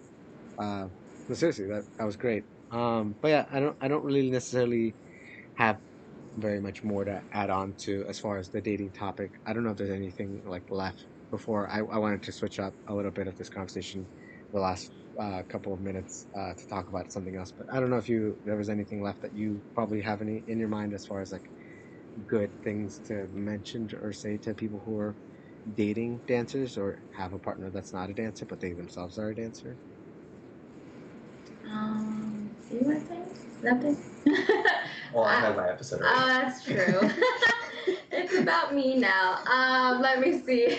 A: uh, no, seriously, that was great. But yeah, I don't really necessarily have very much more to add on to as far as the dating topic. I don't know if there's anything like left before I wanted to switch up a little bit of this conversation the last couple of minutes to talk about something else. But I don't know if there was anything left that you probably have any in your mind as far as like good things to mention or say to people who are dating dancers or have a partner that's not a dancer but they themselves are a dancer.
B: You I think nothing.
C: Well, I had my episode already.
B: That's true. It's about me now. Let me see.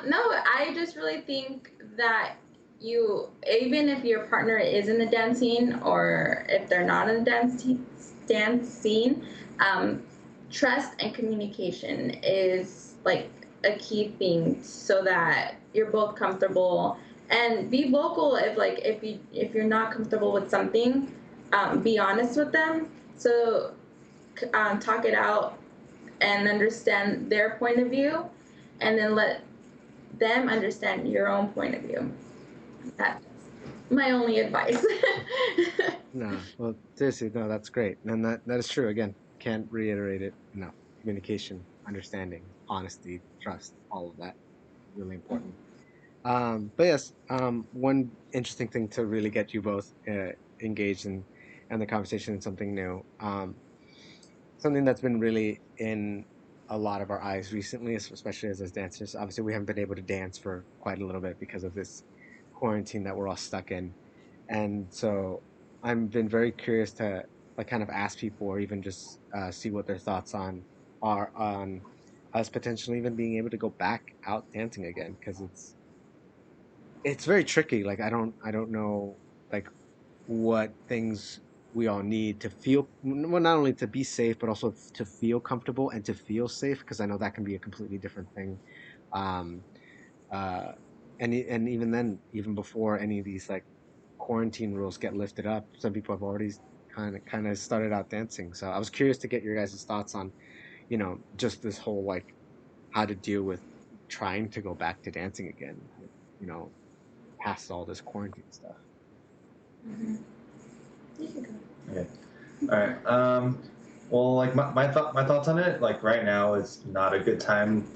B: No, I just really think that you, even if your partner is in the dance scene or if they're not in the dance scene, um, trust and communication is like a key thing so that you're both comfortable, and be vocal if like if you're not comfortable with something, be honest with them. So talk it out and understand their point of view, and then let them understand your own point of view. That's my only advice.
A: No, well, seriously, no, that's great, and that is true. Again, can't reiterate it enough. Communication, understanding, honesty, trust, all of that, really important. But yes, one interesting thing to really get you both engaged in and the conversation in something new. Something that's been really in a lot of our eyes recently, especially as dancers. Obviously, we haven't been able to dance for quite a little bit because of this quarantine that we're all stuck in, and so I've been very curious to like kind of ask people or even just see what their thoughts are on us potentially even being able to go back out dancing again because it's very tricky. Like I don't know like what things we all need to feel well, not only to be safe but also to feel comfortable and to feel safe because I know that can be a completely different thing. Um, uh, and even then, even before any of these like quarantine rules get lifted up, some people have already kind of started out dancing. So I was curious to get your guys' thoughts on just this whole like how to deal with trying to go back to dancing again. You know, past all this quarantine stuff.
B: Mhm. You can go.
C: Okay. All right. Well, like my thoughts on it, like right now is not a good time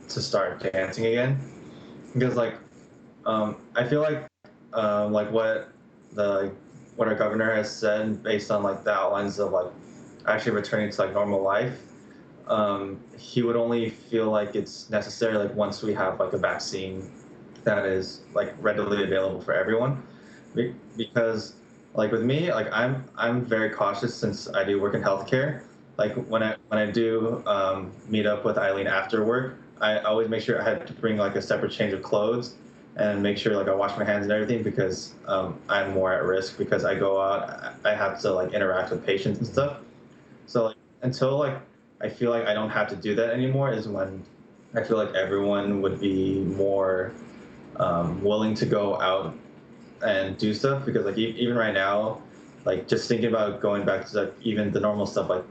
C: to start dancing again because I feel like the what our governor has said based on like the outlines of like actually returning to like normal life, he would only feel like it's necessary like once we have like a vaccine that is like readily available for everyone. Because like with me, like I'm very cautious since I do work in healthcare. Like when I do meet up with Eileen after work, I always make sure I have to bring like a separate change of clothes and make sure like I wash my hands and everything because I'm more at risk because I go out, I have to like interact with patients and stuff. So like until like I feel like I don't have to do that anymore is when I feel like everyone would be more willing to go out and do stuff because like even right now, like just thinking about going back to like even the normal stuff like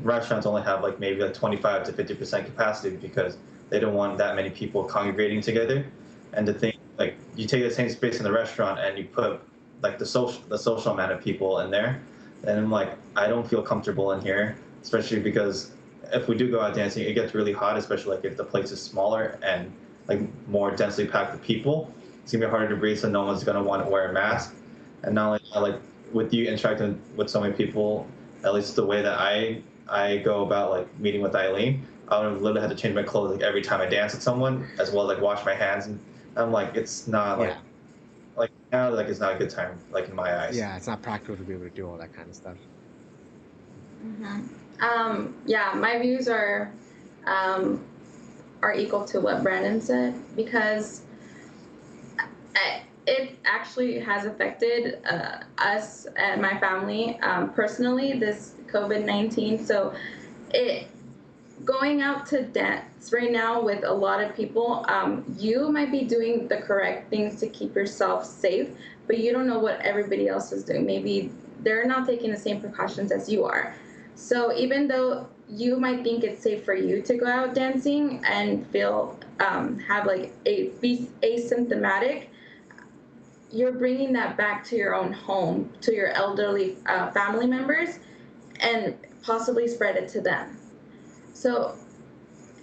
C: restaurants only have like maybe like 25 to 50% capacity because they don't want that many people congregating together. And to think like you take the same space in the restaurant and you put like the social amount of people in there, And I'm like, I don't feel comfortable in here, especially because if we do go out dancing, it gets really hot, especially like if the place is smaller and like more densely packed with people. It's gonna be harder to breathe, so no one's gonna want to wear a
A: Yeah.
C: mask. And not only that, like with you interacting with so many people, at least the way that I go about like meeting with Eileen, I would literally have to change my clothes like every time I dance with someone, as well as like wash my hands. And I'm like, it's not
A: Yeah.
C: like now like it's not a good time like in my eyes.
A: Yeah. It's not practical to be able to do all that kind of stuff.
B: Mm-hmm. Yeah, my views um, are equal to what Brandon said because it actually has affected us and my family personally. This COVID-19, so it going out to dance right now with a lot of people, you might be doing the correct things to keep yourself safe, but you don't know what everybody else is doing. Maybe they're not taking the same precautions as you are. So even though you might think it's safe for you to go out dancing and feel have like a be asymptomatic, you're bringing that back to your own home, to your elderly family members, and possibly spread it to them. So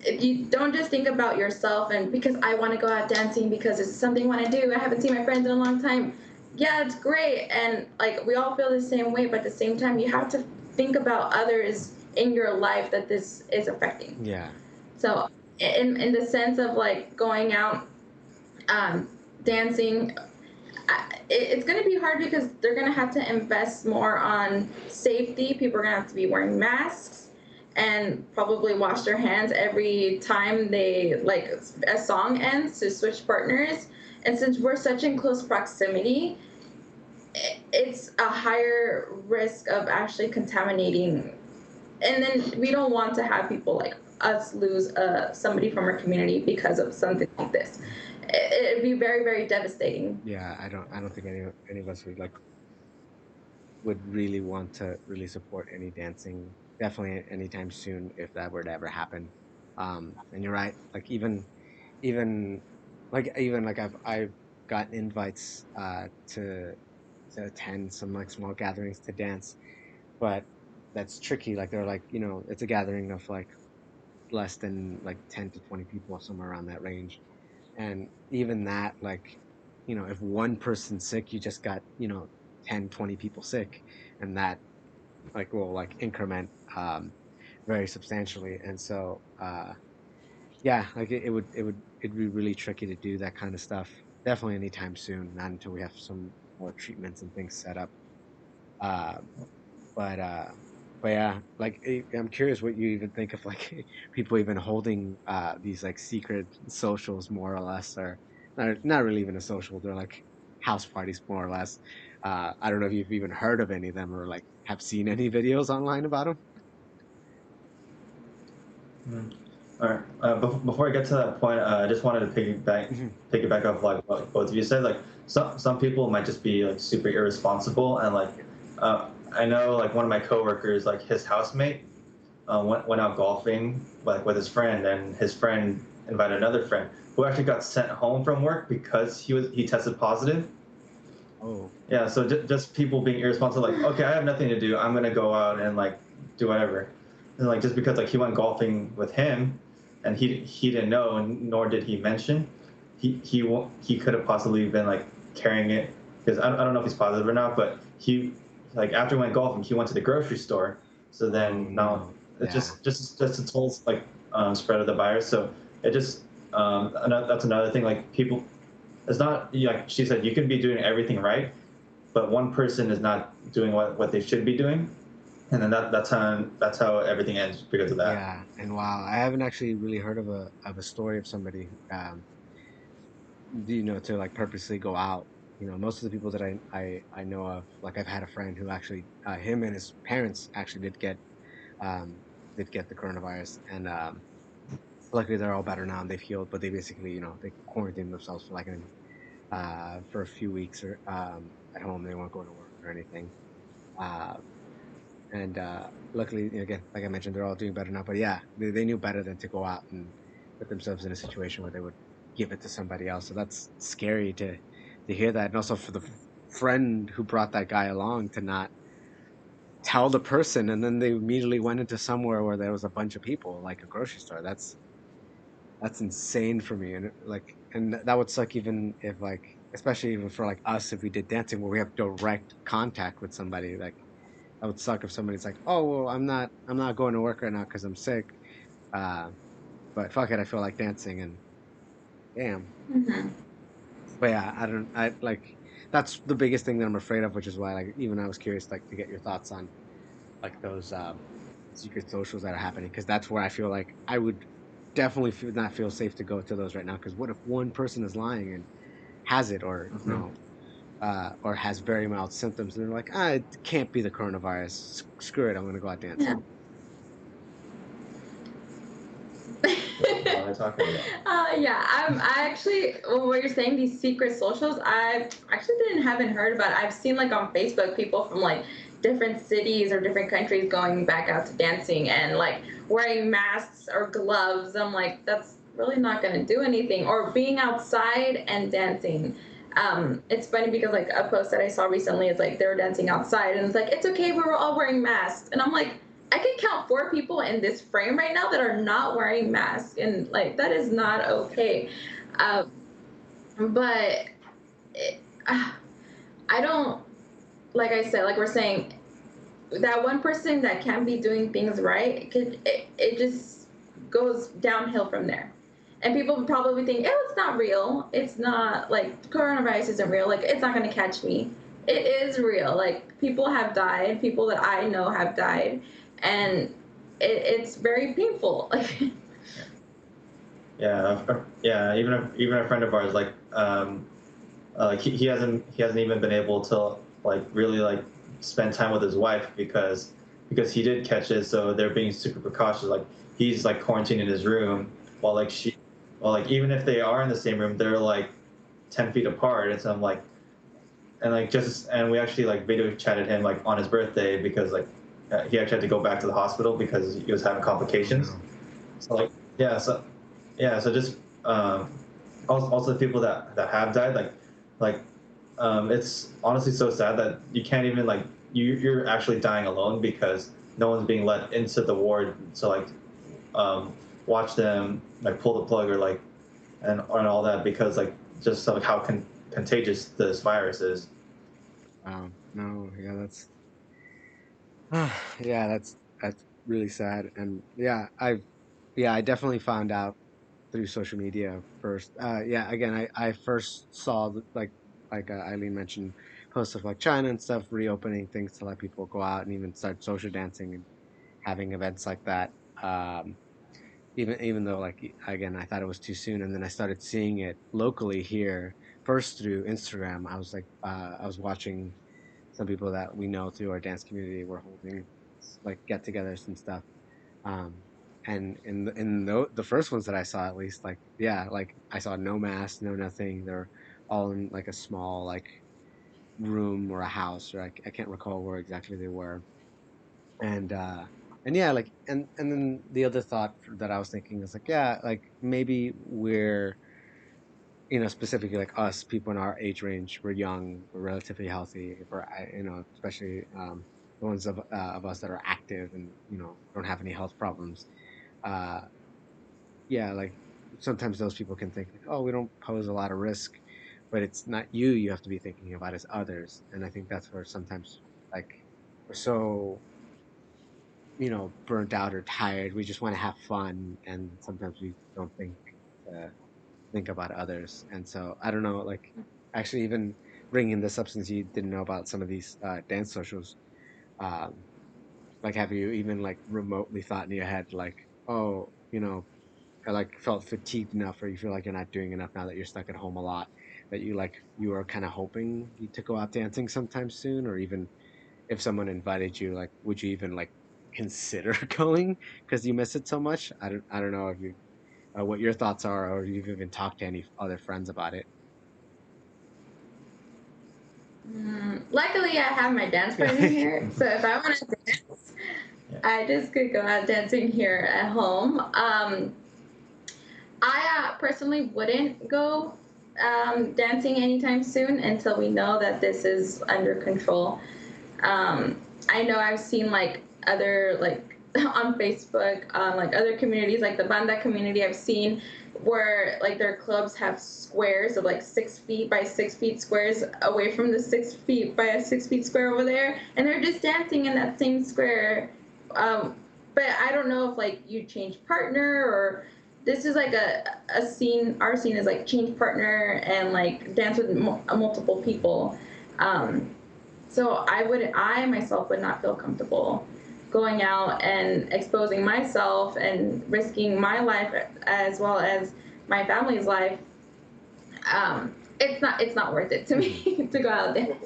B: if you don't just think about yourself and because I want to go out dancing because it's something I want to do. I haven't seen my friends in a long time. Yeah, it's great, and like we all feel the same way. But at the same time, you have to think about others in your life that this is affecting.
A: Yeah.
B: So, in the sense of like going out, um, dancing, it's going to be hard because they're going to have to invest more on safety. People are going to have to be wearing masks and probably wash their hands every time they like a song ends to switch partners. And since we're such in close proximity, it's a higher risk of actually contaminating. And then we don't want to have people like us lose somebody from our community because of something like this. It'd be very, very devastating.
A: Yeah. I don't think any of us would really want to really support any dancing. Definitely anytime soon if that were to ever happen. And you're right. Like even even like I've gotten invites to attend some like small gatherings to dance, but that's tricky. Like they're like, it's a gathering of like less than like 10 to 20 people, somewhere around that range. And even that, like, if one person's sick, you just got, 10, 20 people sick. And that like will like increment very substantially. And so yeah, like it'd be really tricky to do that kind of stuff. Definitely anytime soon, not until we have some more treatments and things set up. Uh, but uh, but yeah, like I'm curious what you even think of like people even holding these like secret socials more or less, or not really even a social. They're like house parties more or less. I don't know if you've even heard of any of them or like have seen any videos online about them.
C: Mm. All right. Before I get to that point, I just wanted to piggyback off like what both of you said. Like some people might just be like super irresponsible, and like I know like one of my coworkers, like his housemate, went out golfing like with his friend, and his friend invited another friend who actually got sent home from work because he tested positive.
A: Oh,
C: Yeah, so just people being irresponsible, like, okay, I have nothing to do. I'm gonna go out and like do whatever, and like just because like he went golfing with him, and he didn't know, and nor did he mention, he could have possibly been like carrying it because I don't know if he's positive or not, but he like after he went golfing, he went to the grocery store, so
A: oh
C: then now
A: no,
C: it's
A: yeah,
C: just a total like spread of the virus. So it just that's another thing like people it's not like she said you could be doing everything right but one person is not doing what they should be doing, and then that's how everything ends because of that.
A: yeah. And wow, I haven't actually really heard of a story of somebody to like purposely go out. Most of the people that I know of, like I've had a friend who actually, him and his parents actually um, did get the coronavirus, and luckily they're all better now and they've healed. But they basically, they quarantined themselves for like for a few weeks or at home. They weren't going to work or anything. Uh, and luckily, again, like I mentioned, they're all doing better now. But yeah, they knew better than to go out and put themselves in a situation where they would give it to somebody else. So that's scary to hear that, and also for the friend who brought that guy along to not tell the person, and then they immediately went into somewhere where there was a bunch of people, like a grocery store. That's insane for me, and like, and that would suck even if like, especially even for like us, if we did dancing where we have direct contact with somebody. Like, that would suck if somebody's like, oh well, I'm not going to work right now because I'm sick. Uh, but fuck it, I feel like dancing, and damn.
B: Mm-hmm.
A: But yeah, I like that's the biggest thing that I'm afraid of, which is why like even I was curious like to get your thoughts on like those secret socials that are happening, because that's where I feel like I would definitely not feel safe to go to those right now, because what if one person is lying and has it, or
C: Mm-hmm.
A: or has very mild symptoms, and they're like, ah, it can't be the coronavirus. Screw it, I'm gonna go out dancing.
C: What are you talking about?
B: Yeah, I actually, what you're saying, these secret socials, I actually haven't heard about it. I've seen like on Facebook people from like different cities or different countries going back out to dancing and like wearing masks or gloves. I'm like, that's really not going to do anything. Or being outside and dancing. It's funny because like a post that I saw recently is like they were dancing outside and it's like, it's okay, we were all wearing masks. And I'm like, I can count 4 people in this frame right now that are not wearing masks, and like that is not okay. Uh, but it, I don't, like I said, like we're saying, that one person that can be doing things right, it just goes downhill from there. And people would probably think, oh, it's not real. It's not like coronavirus isn't real. Like it's not going to catch me. It is real. Like people have died. People that I know have died, and it's very painful. Like
C: Yeah. Even a friend of ours, like he hasn't even been able to like really like spend time with his wife because he did catch it, so they're being super precautious. Like he's like quarantined in his room while like she, well, like even if they are in the same room, they're like 10 feet apart. And so I'm like, and we actually like video chatted him like on his birthday because like he actually had to go back to the hospital because he was having
A: Oh
C: complications.
A: no.
C: So like so just also the people that have died, like it's honestly so sad that you can't even like you're actually dying alone because no one's being let into the ward to like um, watch them like pull the plug or like and all that because like just like how contagious this virus is.
A: No, yeah, that's yeah, that's really sad, and yeah, I definitely found out through social media first. Yeah, again, I first saw Eileen mentioned posts of like China and stuff reopening things to let people go out and even start social dancing and having events like that. Um, even though like again, I thought it was too soon, and then I started seeing it locally here first through Instagram. I was watching some people that we know through our dance community were holding like get-togethers and stuff. Um, and the first ones that I saw, at least, like yeah, like I saw no mask, no nothing. They're all in like a small like room or a house, or I can't recall where exactly they were. And and yeah, like and then the other thought that I was thinking is like yeah, like maybe we're specifically like us, people in our age range, we're young, we're relatively healthy, we're especially the ones of us that are active and don't have any health problems. Uh, yeah, like sometimes those people can think like, oh, we don't pose a lot of risk, but it's not you have to be thinking about, it's others. And I think that's where sometimes like we're so burnt out or tired, we just want to have fun, and sometimes we don't uh, think about others. And so I don't know, like actually even bringing this up, since you didn't know about some of these dance socials, um, like have you even like remotely thought in your head like, oh, I like felt fatigued enough, or you feel like you're not doing enough now that you're stuck at home a lot, that you are kind of hoping to go out dancing sometime soon, or even if someone invited you, like would you even like consider going because you miss it so much? I don't know if you what your thoughts are, or if you've even talked to any other friends about it.
B: luckily, I have my dance partner here, so if I want to dance,
C: Yeah.
B: I just could go out dancing here at home. I personally wouldn't go dancing anytime soon until we know that this is under control. I know I've seen like other like on Facebook, like other communities, like the banda community. I've seen where like their clubs have squares of like 6 feet by 6 feet squares away from the 6 feet by a 6 feet square over there, and they're just dancing in that same square. Um, but I don't know if like you change partner or this is like a scene. Our scene is like change partner and like dance with multiple people. Um, so I myself would not feel comfortable going out and exposing myself and risking my life as well as my family's life. It's not worth it to me to go out there.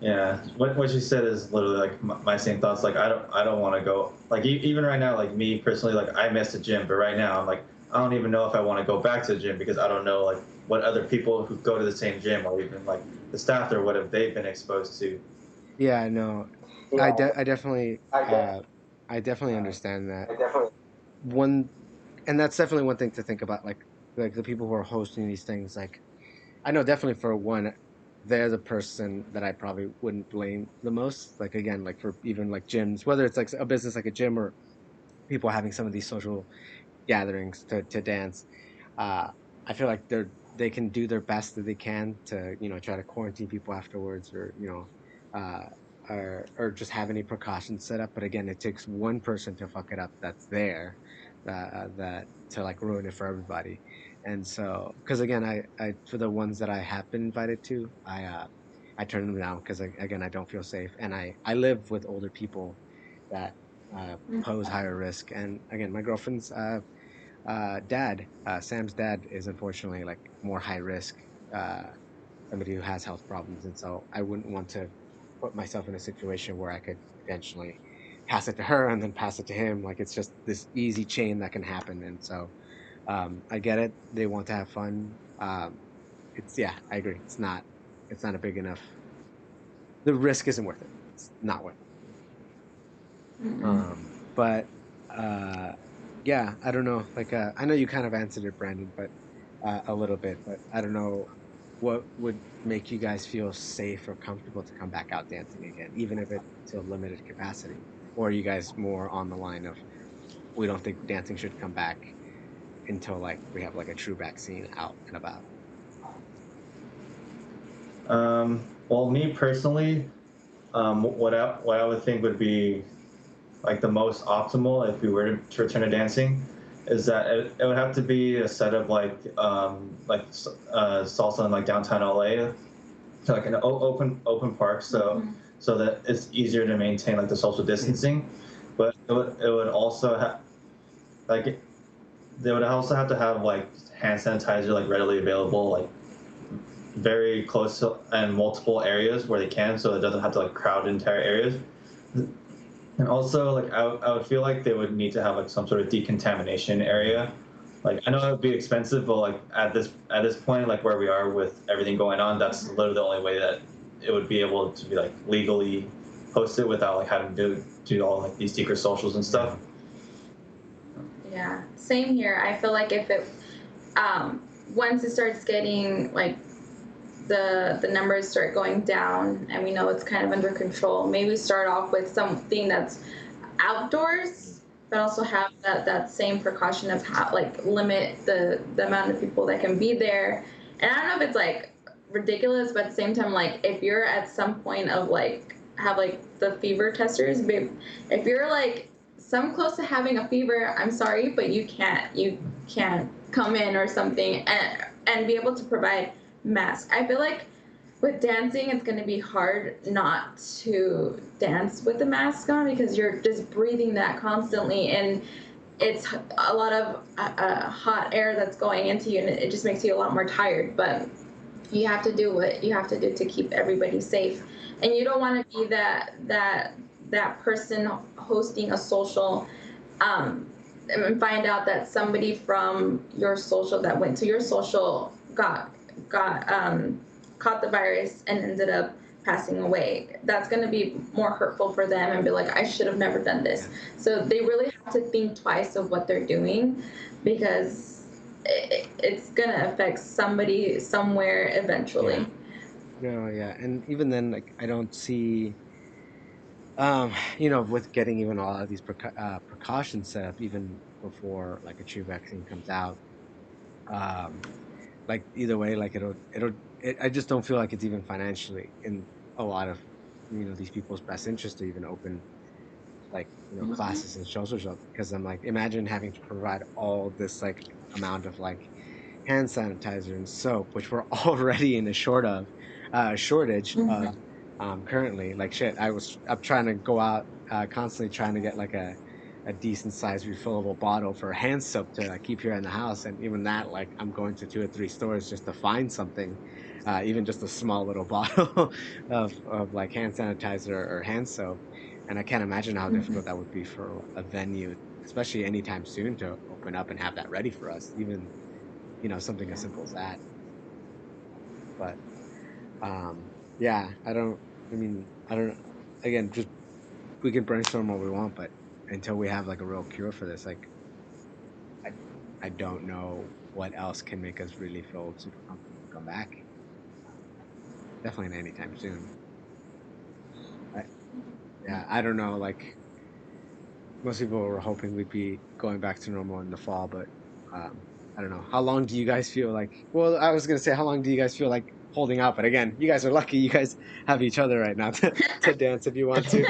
C: Yeah, what you said is literally like my same thoughts. Like I don't want to go. Like even right now, like me personally, like I miss the gym, but right now I'm like I don't even know if I want to go back to the gym because I don't know like what other people who go to the same gym or even like the staff there, what have they been exposed to?
A: Yeah, no, I
C: Yeah,
A: I definitely
C: I get.
A: I definitely understand that.
C: I definitely.
A: One, and that's definitely one thing to think about. Like the people who are hosting these things. Like I know definitely for one, they're the person that I probably wouldn't blame the most. Like again, like for even like gyms, whether it's like a business like a gym or people having some of these social gatherings to dance. Uh, I feel like they can do their best that they can to try to quarantine people afterwards or or just have any precautions set up. But again, it takes one person to fuck it up that's there that to like ruin it for everybody. And so, because again, I for the ones that I have been invited to, I turn them down because again I don't feel safe, and I live with older people that pose higher risk. And again, my girlfriend's dad, Sam's dad, is unfortunately like more high risk, uh, somebody who has health problems, and so I wouldn't want to put myself in a situation where I could potentially pass it to her and then pass it to him. Like it's just this easy chain that can happen, and so I get it. They want to have fun. It's yeah, I agree. It's not a big enough. The risk isn't worth it. It's not worth it. But uh, yeah, I don't know. Like, I know you kind of answered it, Brandon, but a little bit. But I don't know what would make you guys feel safe or comfortable to come back out dancing again, even if it's to a limited capacity. Or are you guys more on the line of we don't think dancing should come back until like we have like a true vaccine out and about?
C: Well, me personally, what I would think would be like the most optimal if we were to return to dancing is that it would have to be a set of salsa in like downtown LA, like an open park, so that it's easier to maintain like the social distancing, but it would also have like they would also have to have like hand sanitizer like readily available, like very close to and multiple areas where they can, so it doesn't have to like crowd entire areas. And also, like I would feel like they would need to have like some sort of decontamination area. Like I know it would be expensive, but like at this point, like where we are with everything going on, that's literally the only way that it would be able to be like legally hosted without like having to do all like these secret socials and stuff.
B: Yeah, same here. I feel like if it once it starts getting like the numbers start going down and we know it's kind of under control, maybe start off with something that's outdoors but also have that same precaution of how like limit the amount of people that can be there. And I don't know if it's like ridiculous, but at the same time, like if you're at some point of like have like the fever testers, if you're like some close to having a fever, I'm sorry, but you can't come in or something and be able to provide masks. I feel like with dancing, it's going to be hard not to dance with the mask on because you're just breathing that constantly, and it's a lot of hot air that's going into you, and it just makes you a lot more tired. But you have to do what you have to do to keep everybody safe, and you don't want to be that person hosting a social and find out that somebody from your social that went to your social got caught the virus and ended up passing away. That's going to be more hurtful for them and be like, I should have never done this. So they really have to think twice of what they're doing because it's going to affect somebody somewhere eventually.
A: Yeah. No, yeah, and even then, like I don't see. with getting even all of these precautions set up even before like a true vaccine comes out, um, like either way, like I just don't feel like it's even financially in a lot of these people's best interest to even open like
B: Mhm.
A: classes and shelters up, because I'm like, imagine having to provide all this like amount of like hand sanitizer and soap, which we're already in a shortage
B: Mhm.
A: of currently. Like shit, I'm trying to go out constantly trying to get like a decent sized refillable bottle for hand soap to keep here in the house, and even that, like, I'm going to 2 or 3 stores just to find something, even just a small little bottle of like hand sanitizer or hand soap. And I can't imagine how
B: Mhm.
A: difficult that would be for a venue, especially anytime soon, to open up and have that ready for us, even something as simple as that. But yeah, I don't, again, just we can brainstorm what we want, but until we have like a real cure for this, like I, I don't know what else can make us really feel super comfortable to come back. Definitely not anytime soon. I, yeah, I don't know. Like most people were hoping we'd be going back to normal in the fall, but I don't know. How long do you guys feel like? Well, I was gonna say, how long do you guys feel like holding out? But again, you guys are lucky. You guys have each other right now to dance if you want to.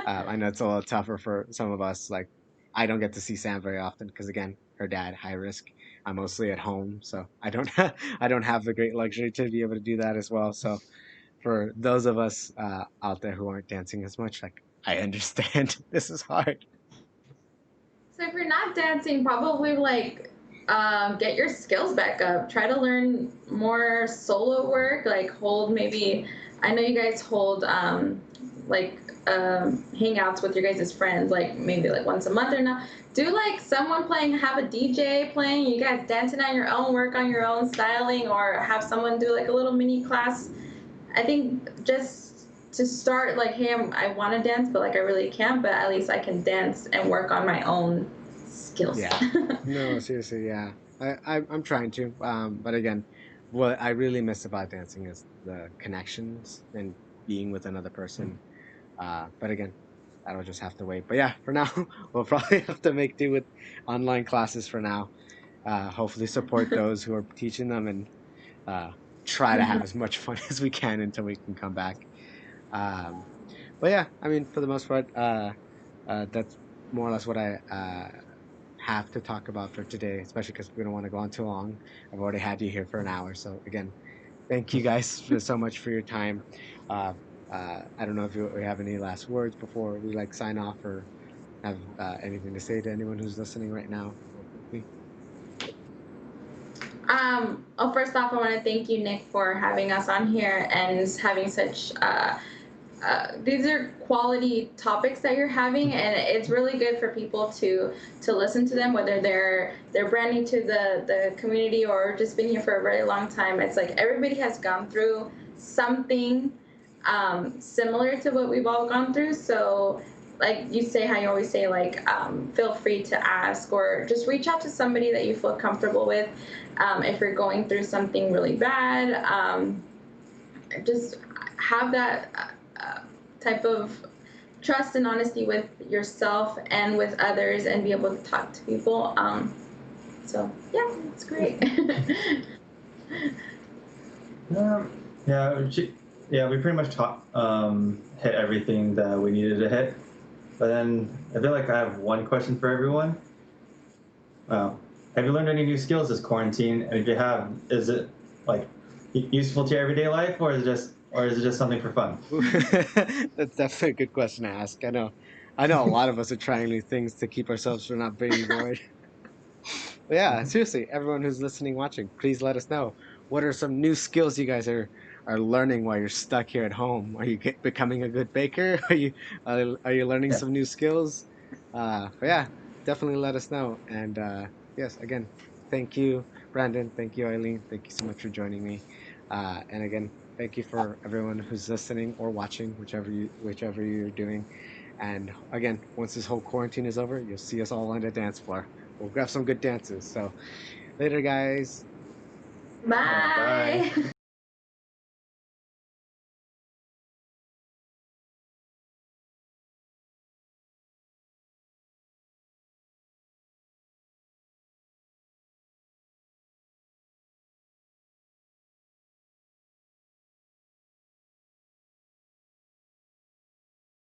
A: I know it's a little tougher for some of us. Like, I don't get to see Sam very often because, again, her dad, high risk. I'm mostly at home, so I don't have the great luxury to be able to do that as well. So for those of us out there who aren't dancing as much, like, I understand this is hard.
B: So if you're not dancing, probably like get your skills back up. Try to learn more solo work. Like hold maybe. I know you guys hold like hangouts with your guys' friends, like maybe like once a month or not. Do like someone playing, have a DJ playing. You guys dancing on your own, work on your own styling, or have someone do like a little mini class. I think just to start, like, hey, I want to dance, but like I really can't. But at least I can dance and work on my own skills.
A: Yeah. No, seriously, yeah. I'm trying to. But again, what I really miss about dancing is the connections and being with another person. But again, that'll just have to wait. But yeah, for now, we'll probably have to make do with online classes for now. Hopefully support those who are teaching them, and uh, try to have as much fun as we can until we can come back. Um, but yeah, I mean, for the most part, that's more or less what I have to talk about for today, especially because we don't want to go on too long. I've already had you here for an hour. So again, thank you guys so much for your time. Uh, I don't know if you have any last words before we like sign off, or have anything to say to anyone who's listening right now, real quickly.
B: Well, first off, I want to thank you, Nick, for having us on here and having such these are quality topics that you're having, and it's really good for people to listen to them, whether they're brand new to the community or just been here for a very long time. It's like everybody has gone through something similar to what we've all gone through. So like you say, how you always say, like feel free to ask or just reach out to somebody that you feel comfortable with. If you're going through something really bad, just have that type of trust and honesty with yourself and with others, and be able to talk to people. So yeah, it's great.
C: Yeah, yeah, yeah. We pretty much hit everything that we needed to hit. But then I feel like I have one question for everyone. Have you learned any new skills this quarantine? And if you have, is it like useful to your everyday life, or is it just something for fun?
A: That's definitely a good question to ask. I know a lot of us are trying new things to keep ourselves from not being bored. But yeah, seriously, everyone who's listening, watching, please let us know. What are some new skills you guys are learning while you're stuck here at home? Are you becoming a good baker? Are you learning
C: Yeah.
A: some new skills? But yeah, definitely let us know. And yes, again, thank you, Brandon. Thank you, Eileen. Thank you so much for joining me. And again, thank you for everyone who's listening or watching, whichever you're doing. And again, once this whole quarantine is over, you'll see us all on the dance floor. We'll grab some good dances. So later, guys.
C: Bye.
B: Bye.